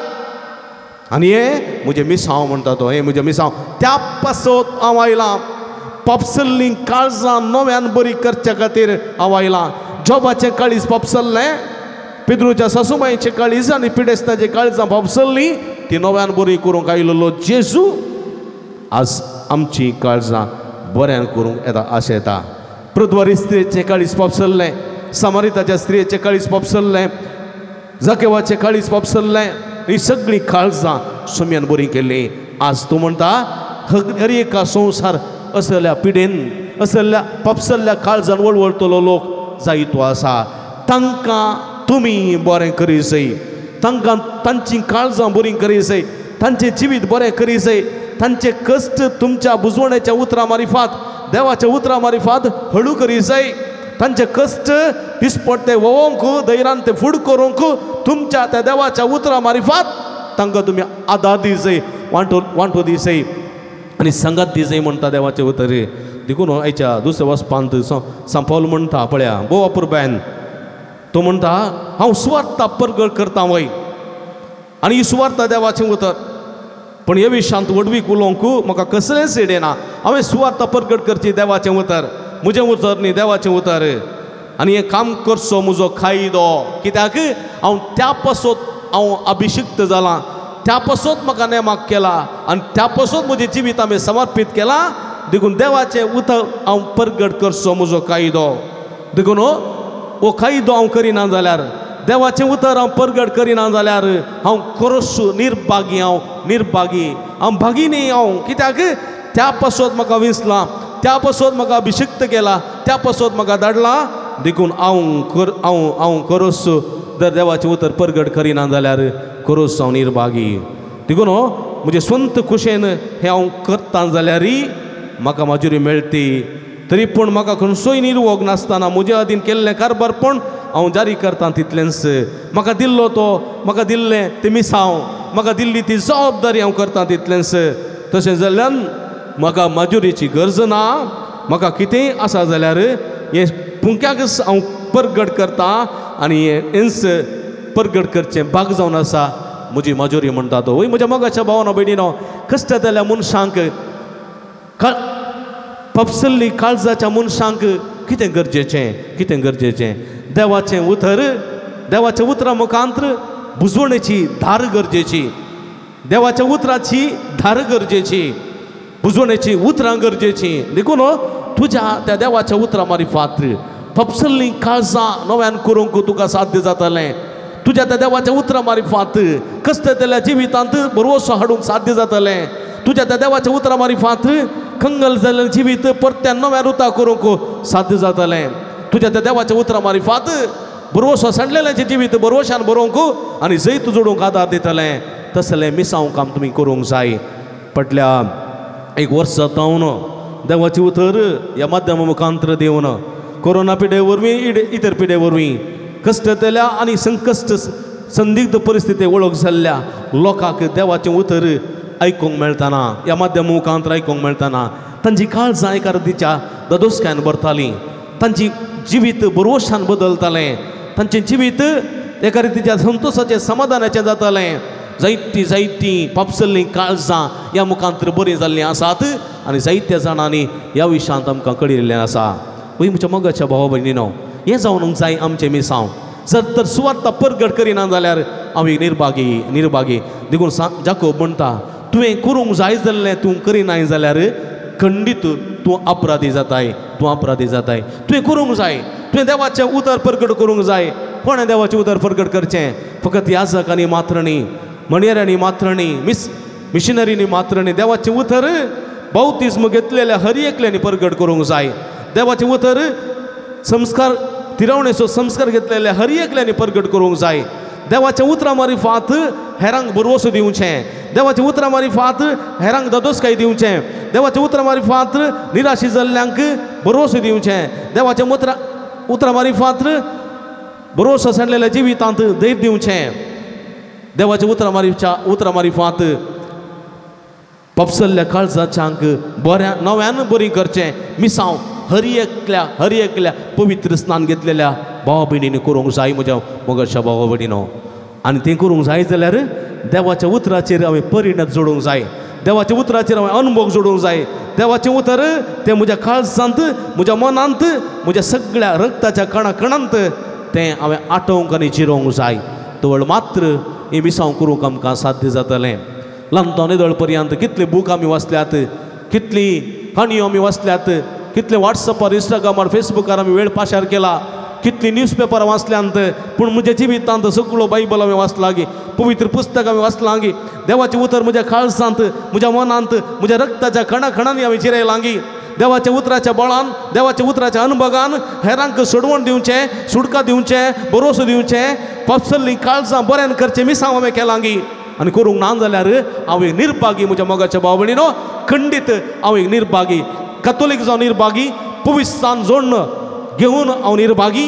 आनी हे म्हजें मिसांव म्हणटा तो हे म्हजें मिसांव त्या पासत हांव आयलां पपसल्लीं काळजां नव्यान बरी करचे खातीर हांव आयलां जॉबाचें काळीज पपसल्लें पेद्रूच्या सासूमाईचें काळीज आनी पिडेस्ताचें काळजां पपसल्लीं ती नव्यान बरी करूंक आयिल्लो जेजू आज आमची काळजां बऱ्यान करूंक येता आशा येता प्रद्वारी स्त्रीचें काळीज पपसल्लें सामारिताच्या स्त्रीचें काळीज पपसल्लें जकेवाचें काळीज पपसल्लें ही सगळीं काळजां सोम्यान बरी केल्लीं आज तूं म्हणटा हर एका संवसार असल्या पिडेन असल्या पपसल्ल्या काळजान वळवळटलो लोक जायतो आसा तांकां तुमी बरें करी जाय तांकां तांची काळजां बरीं करी जाय तांचें जिवीत बरें करी जाय तांचे कश्ट तुमच्या बुजवण्याच्या उतरां मारिफात देवाच्या उतरां मारिफात हळू करी जाय तांचे कश्ट दिसपट्टे वोवंक धैर्यान ते फुड करूंक तुमच्या त्या देवाच्या उतरां मारिफात तांकां तुमी आदार दी जाय वांटो दी जाय आनी संगत दी जाय म्हणटा देवाचे उतर देखून आयच्या दुसऱ्या वचपांत सांत पावल म्हणटा पळया भोव अपुरबायन तो म्हणटा हांव सुवार्ता प्रगट करता वय आनी ही सुवार्ता देवाचें उतर पण हे विशांत वडवीक उलोवंक म्हाका कसलेंच येडेना. हांवें सुवात परगट करची देवाचें उतर, म्हजें उतर न्ही देवाचें उतर. आनी हें काम करचो म्हजो खायदो, कित्याक हांव त्या पासत हांव अभिशिक्त जालां, त्या पासत म्हाका नेमाक केला आनी त्या पासत म्हजें जिवीत हांवें समर्पीत केलां. देखून देवाचें उतर हांव परगट करचो म्हजो कायदो. देखून हो कायदो हांव करिना जाल्यार, देवाचें उतर हांव परगट करिना जाल्यार हांव खरोच निर्भागी. हांव भागी न्ही हांव, कित्याक त्या पासत म्हाका विंचलां, त्या पासत म्हाका अभिशिक्त केला, त्या पासत म्हाका धाडलां. देखून हांव खरोच जर देवाचें उतर परगट करिना जाल्यार खरोच हांव निर्भागी. देखून म्हजे स्वंत खुशेन हें हांव करता जाल्यारय म्हाका माजुरी मेळटी. तरी पूण म्हाका खंयचोय निर्वोग नासतना म्हज्या अधीन केल्लें कारभारपण हांव जारी करतां तितलेंच. म्हाका दिल्लो तो, म्हाका दिल्लें तें मिसांव, म्हाका दिल्ली ती जबाबदारी हांव करतां तितलेंच. तशें जाल्यार म्हाका माजुरीची गरज ना. म्हाका कितेंय आसा जाल्यार हें पुंक्याकच हांव परगट करतां आनी हेंच परगट करचें भाग जावन आसा म्हजी माजुरी म्हणटा तो. वय म्हज्या मोगाच्या भावानो भयणीनो, कश्टातल्या मनशांक, पपसल्ली काळजाच्या मनशांक कितें गरजेचें? देवाचें उतरा मुखांतर बुजवणेची धार गरजेची, देवाच्या उतराची धार गरजेची, बुजवणेची उतरां गरजेची. देखून तुज्या त्या देवाच्या उतरा मारिफात पपसल्ली काळजां नव्यान करूंक तुका साध्य जातलें. तुज्या त्या देवाच्या उतरा मारिफात कश्टातल्या जिवितांत बरोवसो हाडूंक साध्य जातलें. तुज्या त्या देवाच्या उतरा मारिफात कंगल जाल्लें जिवीत परत्यान नव्या रुता करूंक साध्य जातलें. तुज्या त्या देवाच्या उतरा मारिफात बरोवसो सांडलेल्याचें जिवीत बरोवशान बरोवंक आनी जैत जोडूंक आदार दितलें. तसलें मिसांव काम तुमी करूंक जाय. फाटल्या एक वर्स जावन देवाची उतर ह्या माध्यमा मुखांतर दिवन कोरोना पिडे वरवीं इतर पिडे वरवीं कश्टातल्या आनी संकश्ट संदिग्ध परिस्थिती वळख जाल्ल्या लोकांक देवाचें उतर आयकूंक मेळटाना, ह्या माध्यमा मुखांतर आयकूंक मेळटाना तांची काळजां एका रितीच्या ददोसक्यान भरतालीं, तांची जिवीत बरोवशान बदलतालें, तांचें जिवीत एका रितीच्या संतोशाचें समाधानाचें जातालें. जायतीं पापसल्लीं काळजां ह्या मुखांतर बरीं जाल्लीं आसात आनी जायत्या जाणांनी ह्या विशयांत आमकां कळिल्लें आसा. वय म्हज्या मोगाच्या भावा भयणीनो, हें जावनूंक जाय आमचें मिसांव. जर तर सुवार्ता परगट करिना जाल्यार हांव एक निर्भागी. देखून जाकोब म्हणटा, तुवें करूंक जाय जाल्लें तूं करिनाय जाल्यार खंडीत तूं अपराधी जाताय. तुवें करूंक जाय, तुवें देवाचें उतर परगट करूंक जाय. कोणें देवाचें उतर परगट करचें? फकत याजकांनी मात्र न्ही, मणियरांनी मात्र न्ही, मिशनरींनी मात्र न्ही. देवाचें उतर बौतिस्म घेतलेल्या हर एकल्यानी परगट करूंक जाय. देवाचें उतर संस्कार तिरवणेचो संस्कार घेतलेल्या हर एकल्यानी परगट करूंक जाय. देवाच्या उतरा मारिफात हेरांक बरोवसो दिवचें, देवाच्या उतरा मारिफात हेरांक ददोसकाय दिवचें, देवाच्या उतरा मारिफात निराशी जाल्ल्यांक बरोवसो दिवचें, देवाच्या उतरा मारिफात बरोवसो सांडलेल्या जिवितांत धैर्य दिवचें, देवाच्या उतरा मारिफात पपसल्ल्या काळजाच्यांक बऱ्या नव्यान बरी करचें. मिसांव हर एकल्या पवित्र स्नान घेतलेल्या भावा भयणींनी करूंक जाय म्हज्या मोगाच्या भावा भयणीनो. आनी तें करूंक जाय जाल्यार देवाच्या उतराचेर हांवें परिणत जोडूंक जाय, देवाच्या उतराचेर हांवें अनुभव जोडूंक जाय. देवाचें उतर तें म्हज्या काळजांत, म्हज्या मनांत, म्हज्या सगळ्या रक्ताच्या कणाकणांत तें हांवें आटोवंक आनी जिरोवंक जाय. तवळ मात्र हें मिसांव करूंक आमकां साध्य जातलें. ल्हानतो निदळ पर्यंत कितले बूक आमी वाचल्यात, कितली काणयो आमी वाचल्यात, कितले व्हॉट्सअपार, इंस्टाग्रामार, फेसबुकार आमी वेळ पाशार केला, कितली न्यूजपेपर वाचल्यांत. पूण म्हज्या जिवितांत सगळो बायबल हांवें वाचला गी, पवित्र पुस्तक हांवें वाचलां गी, देवाचें उतर म्हज्या काळजांत, म्हज्या मनांत, म्हज्या रक्ताच्या कणाकणांनी हांवें जिरयलां गी. देवाच्या उतराच्या बळान, देवाच्या उतराच्या अनुभवान हेरांक सोडवण दिवचें, सुडका दिवचें, भरोसो दिवचें, पापसल्लीं काळजां बऱ्यान करचें मिसांव हांवें केलां गी. आनी करूंक ना जाल्यार हांव एक निर्भागी म्हज्या मोगाच्या भाव भयणीनो. खंडीत हांव एक निर्भागी, कॅथोलीक जावन निर्भागी, पवित्र स्थान जोडून घेवन हांव निर्भागी,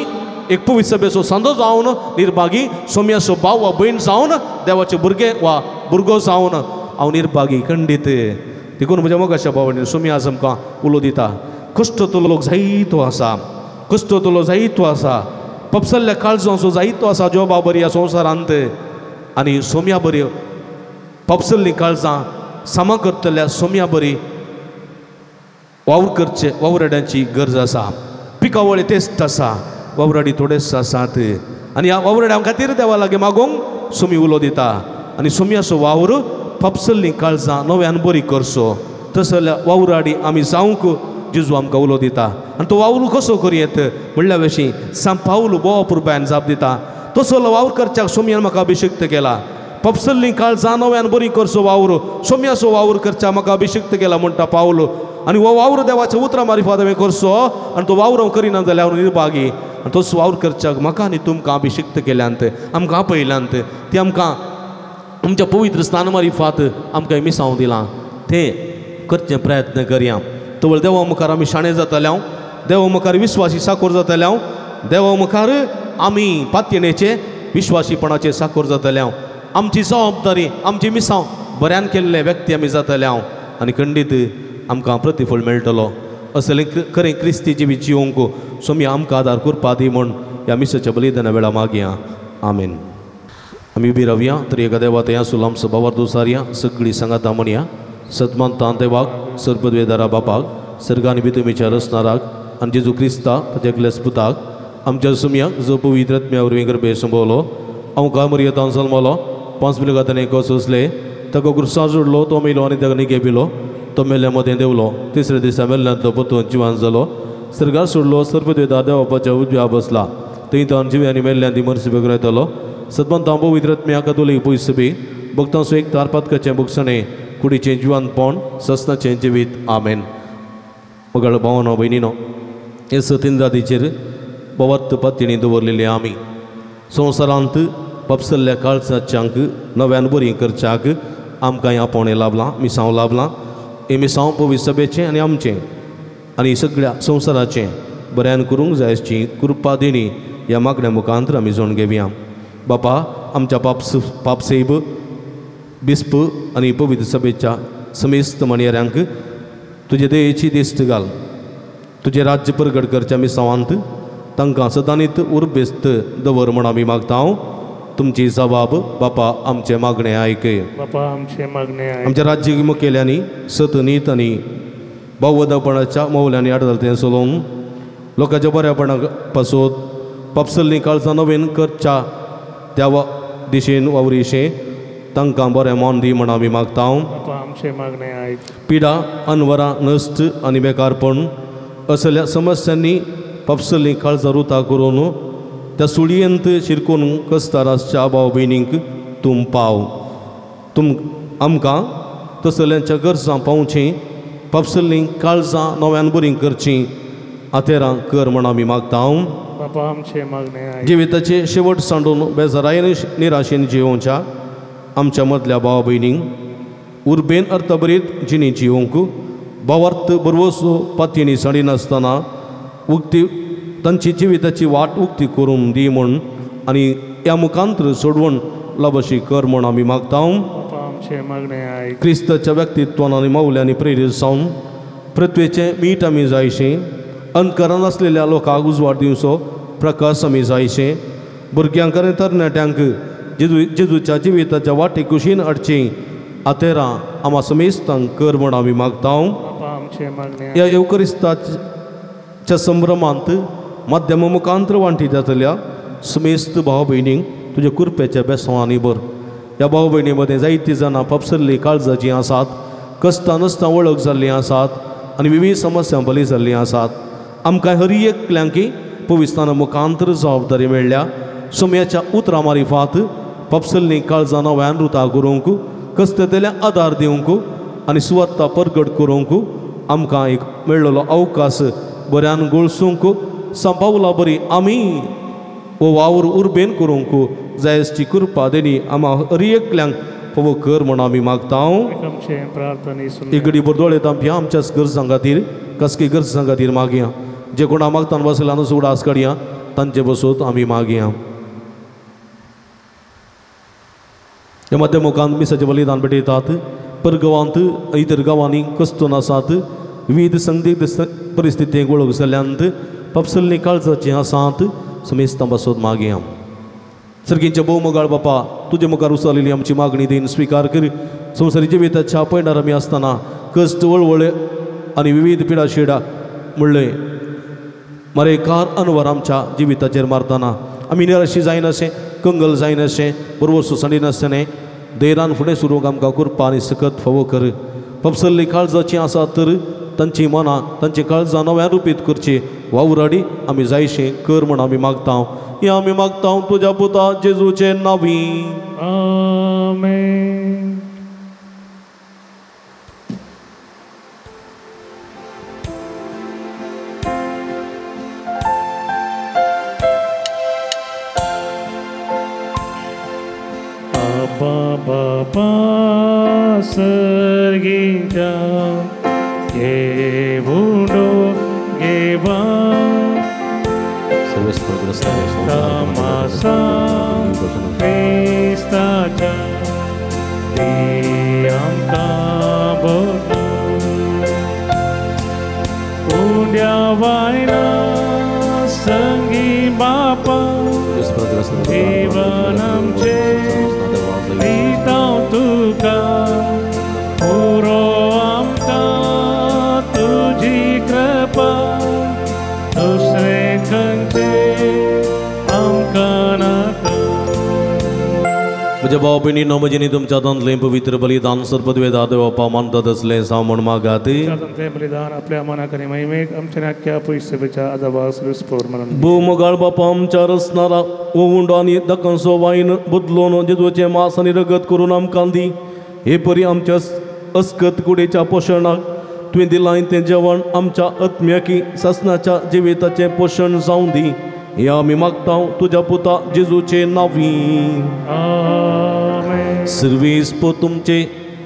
एक पवित्र सभेचो सांदो जावन निर्भागी, सोम्याचो भाव वा भयण जावन, देवाचे भुरगे वा भुरगो जावन हांव निर्भागी खंडीत. देखून म्हज्या मोगाच्या भाव भयणीनो, सोमी आज आमकां उलो दिता. कश्ट तो लोक जायतो आसा, कश्ट तो जायतो आसा, पपसल्ल्या काळजांचो जायतो आसा जॉबा बरी ह्या संवसारांत. आनी सोम्या बरी पपसल्लीं काळजां सामा करतल्या सोम्या बरी वावर करचे वावराड्यांची गरज आसा पिकावळे तेस्त आसा वावराडी थोडेच आसात आनी ह्या वावराड्यां खातीर देवा लागीं मागोंक सोमी उलो दिता आनी सोम्याचो वावर फापसल्लीं काळजां नव्यान बरी करचो तस जाल्यार वावराडी आमी जावंक जेजू आमकां उलो दिता आनी तो वावर कसो करयेत म्हणल्या भशेन सान पावलो बोवा पुरबायन जाप दिता तसो वावर करच्याक सोम्यान म्हाका अभिषेक्त केला फापसल्लीं काळजां नव्यान बरी करचो वावर सोम्याचो वावर करच्याक म्हाका अभिषेक्त केला म्हणटा पावलो आनी हो वावर देवाच्या उतरां मारिफात हांवें करचो आनी तो वावर हांव करिना जाल्यार हांव निर्भागी आनी तोच वावर करच्याक म्हाका आनी तुमकां अभिषेक्त केल्यांत आमकां आपयल्यांत ती आमकां आमच्या पवित्र स्थान मारिफात आमकां मिसांव दिलां तें करचे प्रयत्न करया तवळ देवा मुखार आमी शाणे जातल्या देवा मुखार विश्वासी साकोर जातल्या देवा मुखार आमी पातयेणेचे विश्वासीपणाचे साकोर जातल्या आमची जबाबदारी आमची मिसांव बऱ्यान केल्ले व्यक्ती आमी जातल्या आनी खंडीत आमकां प्रतिफळ मेळटलो असलें खरें क्रिस्ती जिवीत जिवंक सोमी आमकां आदार करपा दी म्हूण ह्या मिसाच्या बलिदाना वेळा मागया आमेन आमी उबी रावया तरी एका देवा तया सुलाम सभावार दुसारया सगळीं सांगाता म्हणया सतमंतां देवाक सर्पद्वेदारा बापाक सर्गांनी भितुमीच्या रचणाराक आनी जेजू क्रिस्ता ताच्या एकल्याच पुताक आमच्या सुमयाक जो पवित्र आत्म्या वरवीं गर्भे संभोवलो हांव कामरियतान जल्मलो 5 मिनटांनी कस असले ताका क्रुसार जोडलो तो मेलो आनी ताका निगेबिलो तो मेल्ल्या मदें देवलो तिसऱ्या दिसा मेल्ल्यांतलो परतून जिवान जालो सर्गार सोडलो सर्पद्वेदा देवापाच्या उजव्या बसला थंय तान जिव्यांनी मेल्ल्यांनी मरसिबेक रावतलो सतमंतां पवित्र आत्म्या कातोलीक पयसबी भक्तांचो एक तारपातकाचें भुगसणें कुडीचें जिवानपण ससनाचें जिवीत आमेन मगळ भावनो भयणीनो हे सतीन रातीचेर बवत्त पत्तिणी दवरलेली आमी संवसारांत पापसल्ल्या काळजाच्यांक नव्यान बरी करच्याक आमकां आपोवणें लाभलां मिसांव लाभलां हे मिसांव पवित्र सभेचें आनी आमचें आनी सगळ्या संवसाराचें बऱ्यान करूंक जाय अशी कृपा दिणी ह्या मागण्या मुखांतर आमी जोड घेवया बापा आमच्या पापसेब बिस्प आनी पवित्र सभेच्या समेस्त मणयाऱ्यांक तुजे दयेची दिश्ट घाल तुजें राज्य प्रगट करच्या मिसांवांत तांकां सदांनीत उर्बेस्त दवर म्हूण आमी मागता तुमची जबाब बापा आमचे मागणें आयकय बापा आमचे मागणे आहे आमच्या राज्य मुखेल्यांनी सत नीत आनी भाववदापणाच्या मौल्यांनी आडलतें चलोवन लोकांच्या बऱ्यापणा पासोत पापसल्लीं काळजां नवीन करच्या त्या दिशेन वावरीशें तांकां बरें मोन दी म्हण आमी मागता बापा आमचे मागणे आहे पिडा अनवरां नश्ट आनी बेकारपण असल्या समस्यांनी पापसल्लीं काळजां रुता करून त्या सुडयेंत शिरकून कस्ताराच्या भाव भयणींक तूं पाव तुम आमकां तसल्यांच्या गरजां पावचीं पापसल्लीं काळजां नव्यान बरीं करचीं आतेरां कर म्हण आमी मागता बापा आमचे मागणे आहे जिविताचे शेवट सांडून बेजारायेन निराशेन जिवोवच्या आमच्या मदल्या भाव भयणींक उर्बेन अर्थबरीत जिणी जिवंक भावार्थ बरवसो पातयेनी साडिनासतना उक्ती तांची जिविताची वाट उक्ती करून दी म्हूण आनी ह्या मुखांतर सोडवण लाभशी कर म्हूण आमी मागता बापा आमचे मागणे आहे क्रिस्ताच्या व्यक्तित्वान आनी मौल्यांनी प्रेरीत जावन पृथ्वेचें मीठ आमी जायशें अंधकारान आसलेल्या लोकांक उजवाड दिवचो प्रकाश आमी जायशें भुरग्यांक आनी तरणाट्यांक जेजूच्या जिविताच्या वाटे कुशीन हाडचीं आतेरां आम्हा समेस्तांक कर म्हूण आमी मागता बापा आमचे मागणे ह्या येवकरिस्ताच्या संभ्रमांत माध्यम मुखांतर वांटी जातल्या समेस्त भाव भयणींक तुज्या कुरपेच्या बेसांवांनी भर ह्या भाव भयणी मदें जायतीं जाणां पापसल्लीं काळजाचीं आसात कश्टां नश्टां वळख जाल्लीं आसात आनी विविध समस्यां बली जाल्लीं आसात आमकां हर एकल्यांकी पवित्रान मुखांतर जबाबदारी मेळ्ळ्या सोम्याच्या उतरां मारिफात पापसल्लीं काळजां नव्यान रुता करूंक कस्तेल्या आदार दिवंक आनी सुवार्ता परगट करूंक आमकां एक मेळ्ळलो अवकाश बऱ्यान गळसूंक सांपावला बरी आमी हो वावर उर्बेन करूंक जाय अशी कृपा देणी आम्हा हर एकल्यांक फोव कर म्हूण आमी मागता आमचे प्रार्थने सुन एक घडी बरदोळे तांपया आमच्याच गरजां खातीर कसकी गरजां खातीर मागया जे कोणा मागतान बसल्यान सुडास काडया तांचे बसोत आमी मागया ह्या मध्य मुखांत मिसाचें बलिदान पेटयतात परगांवांत इतर गांवांनी कस्तून आसात विविध संदिग्ध परिस्थितीक वळख जाल्यांत पापसल्लीं काळजाचीं आसात समेस्तां बसोत मागया सर्गींच्या बहुमगाळ बापा तुझे मुखार उचललेली आमची मागणी देईन स्वीकार कर. संसारी जिविताच्या पळणार आमी असताना कष्ट वळवळे आणि विविध पिडा शेडा म्हणले मरे कार अनवर आमच्या जिविताचेर मारतना आमी निराशी जायन अशें कंगल जायन अशें बरोबर सुसाडी नासतने देरान फुडें सुरूंक आमकां कृपा आनी सकत फावो कर. पपसल्ली काळजाची आसा तर तांची मनां तांची काळजां नव्या रुपीत करची वावराडी आमी जायशें कर म्हण आमी मागता. हें आमी मागता तुज्या पुता जेजूचे नांवी. आमेन. बाबा सर्गीच्या येवुडो घेवा तमासा क्रिस्ताच्या ती आमकां बोटा उद्या वायना संगी बापा देवन आमचे दितां तुका पुरो आमकां तुजी कृपा दुसरे खंयचे आमकां नाका. म्हज्या भाव भयणीनो म्हजें न्ही तुमच्या दांतलें पवित्र बलिदान सर्पद्वेदा देवपा मानतात असलें सावण मागात. ते बलिदान आपल्या मनाक आनी महिमेक आमच्या नाक्या पयसेच्या आदाबास रुस्पोर म्हणून भोवमगाळ बापा आमच्या रसनारा ओवुंडो आनी दकांचो वायन बदलोवन जेजूचें मांस आनी रगत करून आमकां दी. हे परी आमच्या अस्कत कुडीच्या पोशणाक तुवें दिलां तें जेवण आमच्या आत्म्याकी ससनाच्या जिविताचें पोशण जावं दी. हे आमी मागता तुज्या पुता जेजूचे नांवी. आमेन. सर्वेस्प तुमचे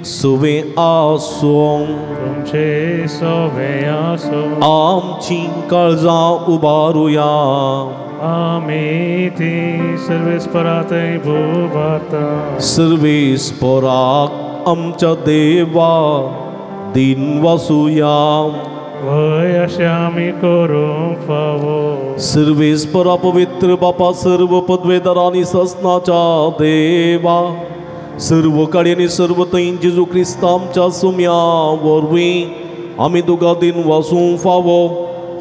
सोवे आसों तुमचे सोवे आसो आमची काळजां उबारुया. आमी ती सर्वेस्परातय भूभारता सर्वेस्पराक आमच्या देवा दिन वासुया. वय अशें आमी करूंक फावो. सर्वेस्परा पवित्र बापा सर्व पदवेदारांनी ससनाच्या देवा सर्व काळी आनी सर्व थंय जेजू क्रिस्त आमच्या सुम्या वरवीं आमी तुका दिन वासूंक फावो.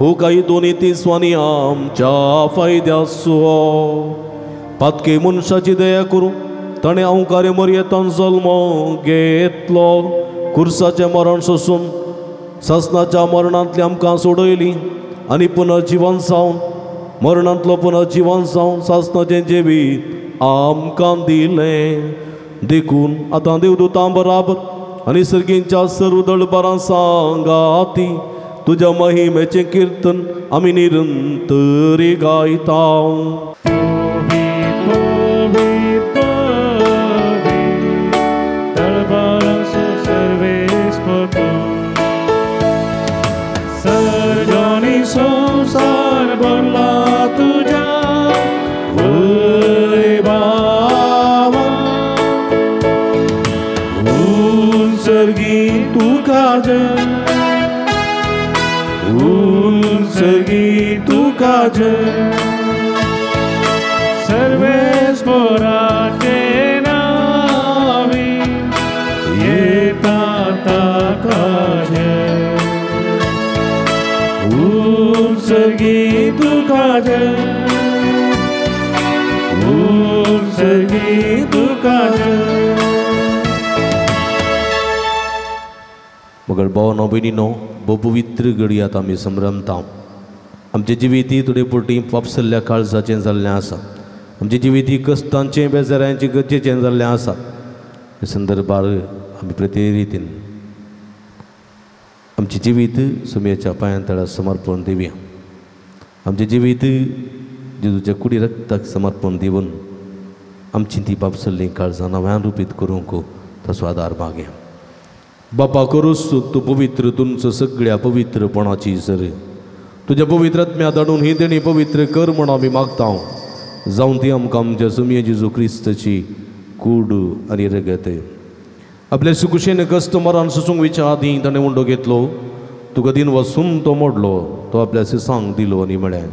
हो काही दोनी तिसवांनी आमच्या फायद्याचो. पातके मनशाची दया करूं ताणें अवकारे मर्यादान जल्म घेतलो. कुर्साचें मरण सोसून ससनाच्या मरणांतली आमकां सोडयली आनी पुनर्जीवन जावन मरणांतलो पुनर्जीवन जावन ससनाचें जिवीत आमकां दिलें. देखून आतां देवदूतां बराबर आनी सर्गींच्या सर्व दळबारां सांगाती तुज्या महिमेचें कीर्तन आमी निरंतरी गायता. संसार भरला तुझ्या वैभवा सर्गी तुका जय सर्गी तुका जय. सर्वेस्पराचे नावी येता ताका जय. सर्गी तुका जय सर्गी तुका जय. मगर भावनो भयणीनो भोव पवित्र घडयात आमी संभ्रमता. आमचे जिविती थोडे पोटी पापसल्ल्या काळजाचें जाल्लें आसा. आमचे जिविती कश्टांचें बेजारांचें गरजेचें जाल्लें आसा. हे संदर्भार आमी प्रती रितीन आमची जिवीत सुमयेच्या पांयांतळार समर्पण दिवया. आमचे जिवीत जेजूच्या कुडी रक्ताक समर्पण दिवन आमची ती पापसल्लीं काळजां नव्यान रुपीत करूंक ताचो आदार मागया. बापा करूस तूं पवित्र तुमचो सगळ्या पवित्रपणाची सर तुज्या पवित्र आत्म्या धाडून ही देणी पवित्र कर म्हण आमी मागता. जावं ती आमकां आमच्या सुमये जेजू क्रिस्ताची कूड आनी रगत. आपल्या सुकुशेन कश्ट मरण सुसूंक विचार आदीं ताणें उंडो घेतलो. तुका दिन वसून तो मोडलो तो आपल्या सिसांक दिलो आनी म्हळें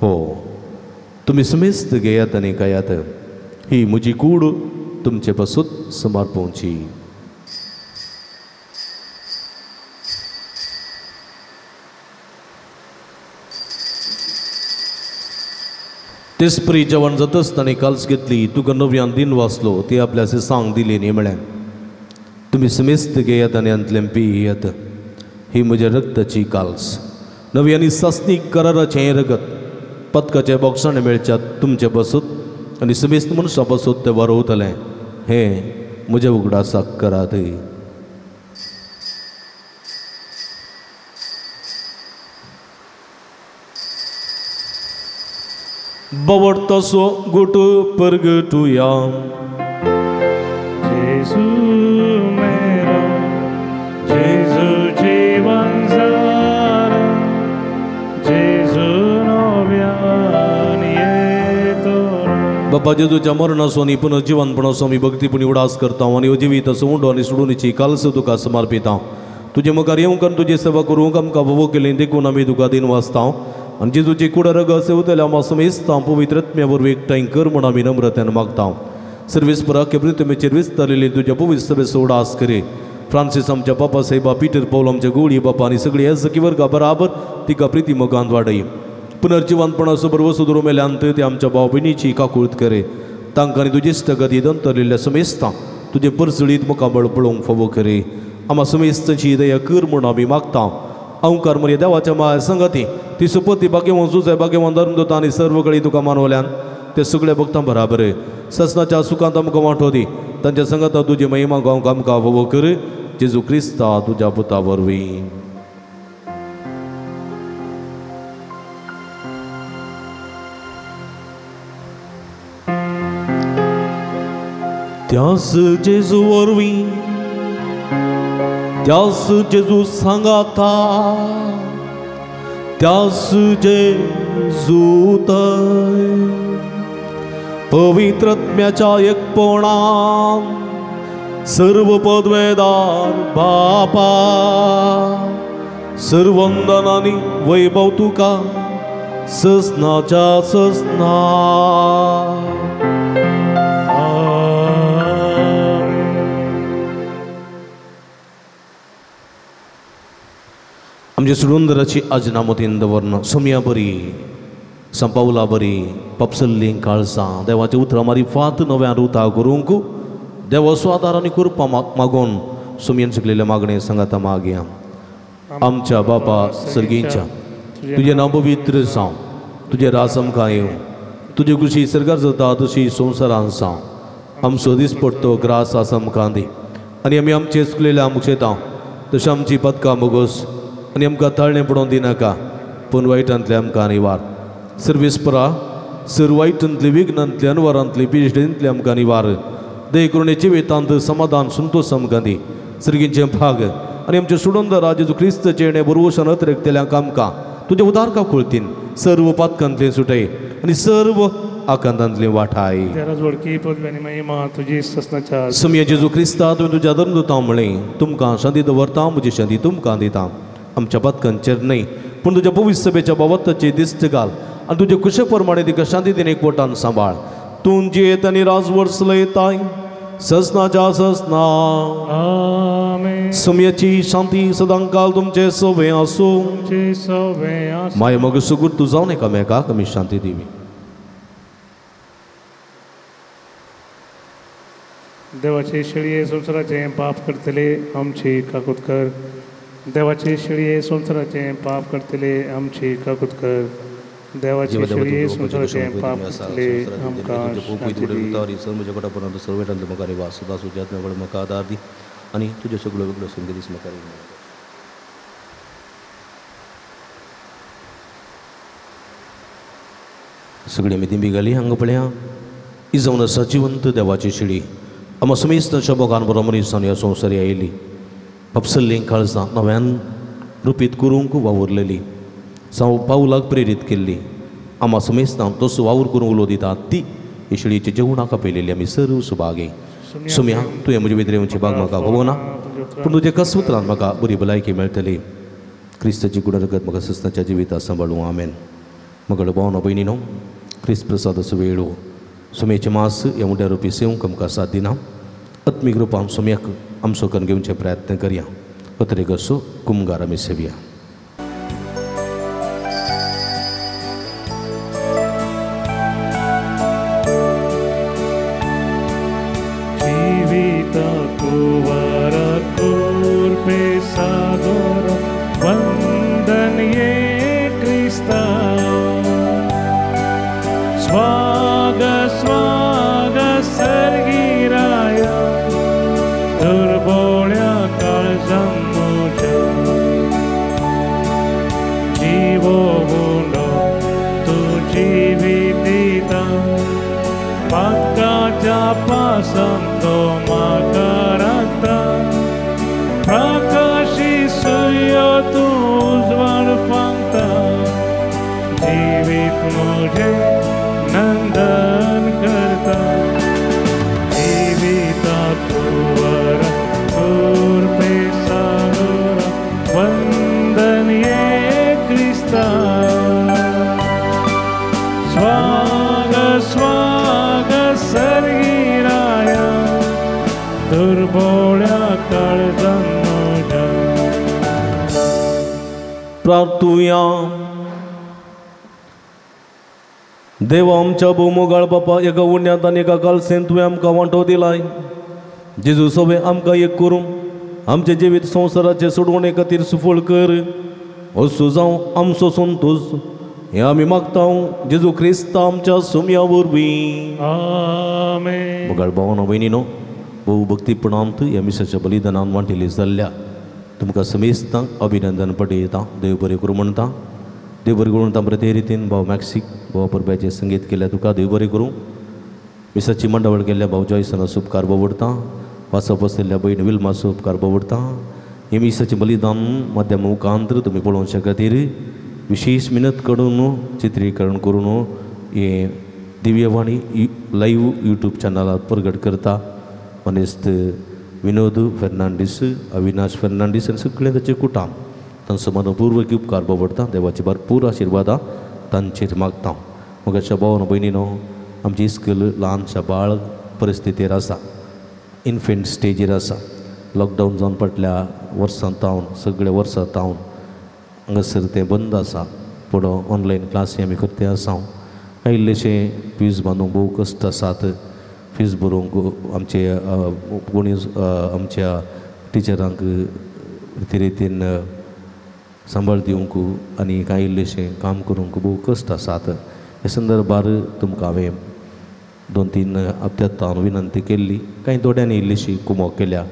हो तुम्ही समेस्त घेयात आणि खायात. ही म्हजी कूड तुमचे पासून समर्पोवची. तेच परी जेवण जातच ताणें काल्स घेतली. तुका नव्यान दिन वाचलो ती आपल्या सांग दिली न्ही म्हळ्यार तुम्ही समेस्त घेयात आनी अंतल्यान पियेयात. ही म्हज्या रक्ताची काल्स नव्यानी सासनीक कराराचें रगत पदकाचे बॉक्साणे मेळच्यात तुमचे पासून आनी समेस्त मनशां पासून तें वारोवतलें. हें म्हज्या उगडासाक करात. बवडतसो गुट परगटुया. जेजू मेरो जेजू जीवन जारा जेजू नव्यान येतो. बापा जेजूच्या मरणासो आनी पुनर्जीवनपणासो आमी भक्तीपणी उडास करता आनी जिवीताचो उंडो आनी सोडूनीची काल्स तुका समर्पिता. तुजे मुखार येवंक आनी तुजी सेवा करूंक आमकां ववो केली देखून आमी तुका दिन वाचता. आनी जेजूची कूड रगत सेवतल्या आमकां समेस्त पवित्रत्म्या वरवीं एकठांय कर म्हूण आमी नम्रतेन मागता. सर्वेस्परा केब्रितमेचेर विस्तारलेली तुज्या पवित्र सभेचो उडास करे. फ्रांसीस आमच्या बापा साहेबा पिटर पौल आमच्या गोळी बापा आनी सगळी येजकी वर्गा बराबर तिका प्रिती मोगांत वाडय. पुनर्जीवनपणाचो बरोबर सुदरो मेल्यांत ते आमच्या भाव भयणीची काकुळत करे. तांकां आनी तुजी इश्टगती दंतरलेल्या समेस्तां तुजे परसळीत मुखाबळ पळोवंक फावो करे. आम्हा समेस्तांची दया कर म्हूण आमी मागता. अवकार मरे देवाच्या माया संगती ती सुपती भाग्यवान जुजय भाग्यवान धर्मदूत आनी सर्व कळी तुका मानवल्यान ते सगळे भक्तां बराबर ससनाच्या सुखांत आमकां वांटो दी. तांच्या संगता तुजी महिमा गावंक आमकां ववो कर. जेजू क्रिस्ता तुज्या पुता वरवीं. त्यास जेजू वरवीं त्यास जेजू सांगाता त्यास जेजू तय पवित्रत्म्याच्या एकपणान सर्व पदवेदार बापा सर्वंदनानी वैभव तुका ससनाच्या ससना. आमचे सुंदराची आजनामतीन दवरना सोम्या बरी संपावला बरी पपसल्ली काळसां देवाचे उतरां मारी फात नव्या रुता करूंक देव स्वादारांनी कृपा मागून सोमयेन शिकलेल्या मागणे सांगाता मागया. आमच्या बापा सर्गींच्या तुझे नांव पवित्र जावं. तुझे रास आमकां येवं. तुजी खुशी सरकार जाता तशी संवसारांत जावं. आमचो दीस पडटो ग्रास आसा आमकां दी आनी आमी आमचे चुकलेल्या मुक्षेता तशें आमची पदकां मोगोस आनी आमकां ताळणें पडोवन दिनाका पूण वायटांतले आमकां निवार. सर्वेस्परा सर वायटांतले विघ्नांतले अनवरांतले पिश्डेंतले आमकां निवार. दय करुणेचे वेतांत समाधान संतोष आमकां दी. सर्गींचे भाग आनी आमचे सुडोंदरा जेजू क्रिस्तचे येणे बरोवशान अतिरेकतेल्यांक आमकां तुज्या उदारका कुळतीन सर्व पातकांतले सुटय आनी सर्व आकांतांतले वाठाय. जोडकी पदव्यानी महिमा तुजी ससनाच्या समया जेजू क्रिस्ता तुवें तुज्या धर्मदूतां म्हळें तुमकां शांती दवरता म्हजी शांती तुमकां दिता. आमच्या पदकांचेर न्हय पूण तुज्या पवित्र सभेच्या बाबताचे दिश्ट घाल आनी तुजे कुशे प्रमाणे तिका शांती दिन एकवटान सांबाळ. तूं जियेत आनी राजवर्स येताय ससनाच्या ससना. समयाची शांती सदांकाल तुमचे सोबे आसूं. माय मग सुगूर तूं जावन एकामेकाक आमी शांती दिवी. देवाचे शेळये संवसाराचे पाप करतले आमची काकूत कर. देवाचे शेळये संवसाराचे पाप करतले आमची काकूत कर. देवाचे शेळये संवसाराचे पाप करतले आमकां शांती दी. म्हज्या कोटापर्यंत सर्वेटांतले म्हाका वास सुद्दां सुजात मेवळ म्हाका आदार दी आनी तुज्यो सगळ्यो वेगळ्यो संगतीस म्हाका सगळी आमी दिंबी घाली हांगा पळया ही जावन आसा जिवंत देवाची शिडी. आमकां समेस्त बोगान बरो मनीसान ह्या संवसारी आयिल्ली पपसल्लीं काळजां नव्यान रुपीत करूंक वावुरलेली जावं पावलाक प्रेरीत केल्ली. आम्हा समेस्तांक तसो वावर करूंक उलो दिता ती ही शिडीच्या जेवणाक आपयलेली आमी सर्व सुभागे. सुम्या तुवें म्हजे भितर भाग म्हाका खबोना पूण तुजे कसुत्रांत म्हाका बरी भलायकी मेळटली. क्रिस्ताची गुणरगत म्हाका सस्ताच्या जिवितांत सांबाळूं. आमेन. म्हगेलो भावनो भयणीनो क्रिस्त प्रसादाचो वेळो सुमेचे मास ह्या मोठ्या रुपी सेवंक आमकां साथ दिना आत्मीक रुपान सुम्याक आमचो करून घेवचे प्रयत्न करया पत्रिक असो कुमगार आमी सेवया वंदन ये क्रिस्ता स्वाग स्वाग सर्गीराया दुर्बोळ्या काळजां म्हज्या जीवो गुंडो तुजी विदिता पातकाच्या पासान तो म्हाका राखता प्रकाशी सूर्य तू उजवाड फांगता जिवीत मुझे नंदन करता जिविता तुवर तुर्पे सागरा वंदन ये क्रिस्ता स्वाग स्वाग सर्गीराया दुर्बोळ्या काळजां प्रार्थुया देवा आमच्या भोवमोगाळ बापा एका उण्यात आनी एका कालसेन तुवें आमकां वांटो दिलाय जेजू सगळे आमकां एक करूं आमचे जिवीत संवसाराचे सोडवणे खातीर सुफळ कर असो जावं आमचो संतोष हें आमी मागता जेजू क्रिस्त आमच्या सुम्या वरवीं आमेन मोगाळ भावानो भयणीनो भोव भक्तीपणांत ह्या मिसाच्या बलिदानान वांटिली जाल्ल्या तुमकां समेस्तांक अभिनंदन पटयता देव बरें करूं म्हणटा देव बरें करूं म्हणटा बरें ते रितीन भाव मॅक्सीक भाव परब्याचें संगीत केल्या तुका देव बरें करूं मिसाची मंडवळ केल्ल्या भाव जॉयसनाचो उपकार भोवडटा वासप आसलेल्या भयण विल्माचो उपकार भोवडटा हे मिसाचें बलिदान माध्यम मुखांतर तुमी पळोवच्या खातीर विशेष मिनत करून चित्रीकरण करून हे दिव्यवाणी लायव्ह यूट्यूब चॅनलार प्रगट करता मनेस्त विनोद फेर्नांडीस अविनाश फेर्नांडीस आनी सगळें ताचें कुटाम तांचो मनपूर्वक उपकार भोवडटा देवाची भरपूर आशिर्वादां तांचेर मागता मोगाच्या भावान भयणीनो आमची इस्कूल ल्हानशा बाळ परिस्थितीर आसा इन्फेंट स्टेजीर आसा लॉकडावन जावन फाटल्या वर्सां तावन सगळ्या वर्सां तावन हांगासर तें बंद आसा पूण ऑनलायन क्लासी आमी करते आसा कांय इल्लेशें फीज बांदूंक भोव कश्ट आसात फीज भरूंक आमचे कोणी आमच्या टिचरांक रितीन सांबाळ दिवंक आनी कांय इल्लेशें काम करूंक भोव कश्ट आसात हे संदर्भार तुमकां हांवें 2-3 हप्त्यात हांवें विनंती केल्ली कांय थोड्यांनी इल्लीशी कुमोक केल्या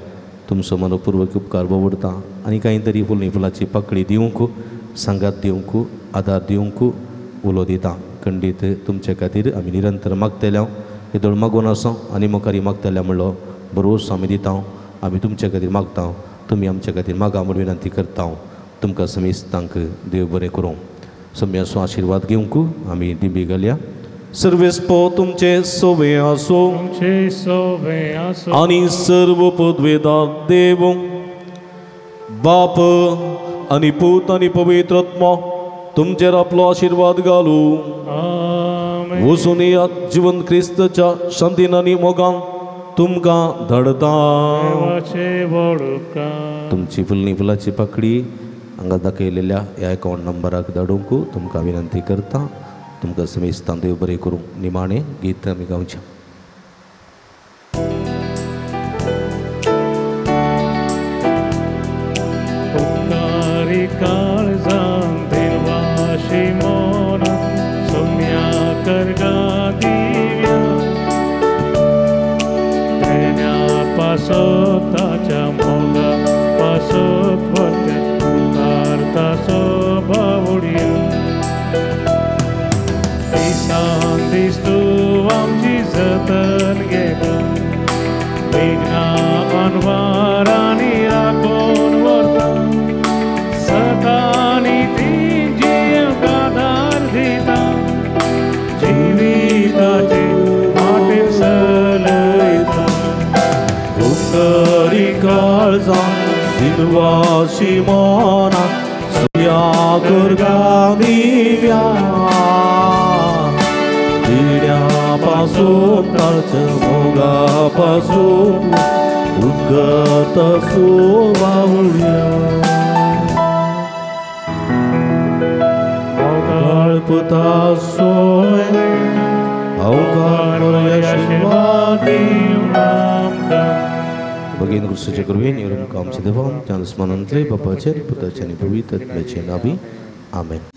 तुमचो मनपूर्वक उपकार भोवडटा आनी कांय तरी फुलणी फुलाची पाकळी दिवंक सांगात दिवंक आदार दिवंक उलो दिता खंडीत तुमचे खातीर आमी निरंतर मागतल्या येदोळ मागून आसा आनी मुखारी मागतल्या म्हणलो भरोस आमी दिता आमी तुमचे खातीर मागता तुमी आमचे खातीर मागा म्हूण विनंती करता तुमकां समेस्तांक देव बरें करूं सम्याचो आशिर्वाद घेवंक आमी दिबी घालया सर्वेस्पो तुमचे सोवे आसो आनी सर्व पदवेदार देव बाप आनी पूत आनी पवित्र आत्मा तुमचेर आपलो आशिर्वाद घालू वचून यात जीवन क्रिस्तच्या शांतीन आनी मोगान तुमकां धाडता तुमची फुलणी फुलाची पाकळी हांगा दाखयलेल्या ह्या अकावंट नंबराक धाडूंक तुमकां विनंती करता तुमकां समेस्तां देव बरें करूं निमाणें गीत आमी गावचें काळजां देवाशी मोना सोम्या करगा दिव्या तेन्या पासोत ताच्या मोगा पासोत वरत्या तारतासो बावड्या दिसान दीस तूं आमची जतन घेता विघ्नां अनवारांनी राखून व्हरता सदानी ती जीव आधार दिता जिविताचे वाटेर चलयता उत्तरी काळजां दिनवाशी मोना सोम्या करगा दिव्या पासून ताळच्या मोगापासून उद्गत वाहुल्या अवकाळपुता सोय अवकाळ यशिवादी Bagi Nusa Jakarwin, Yurum Kam Sidavam, Janus Manantle, Bapachen, Putachan, Pavita, Mechin Nabi. Amen.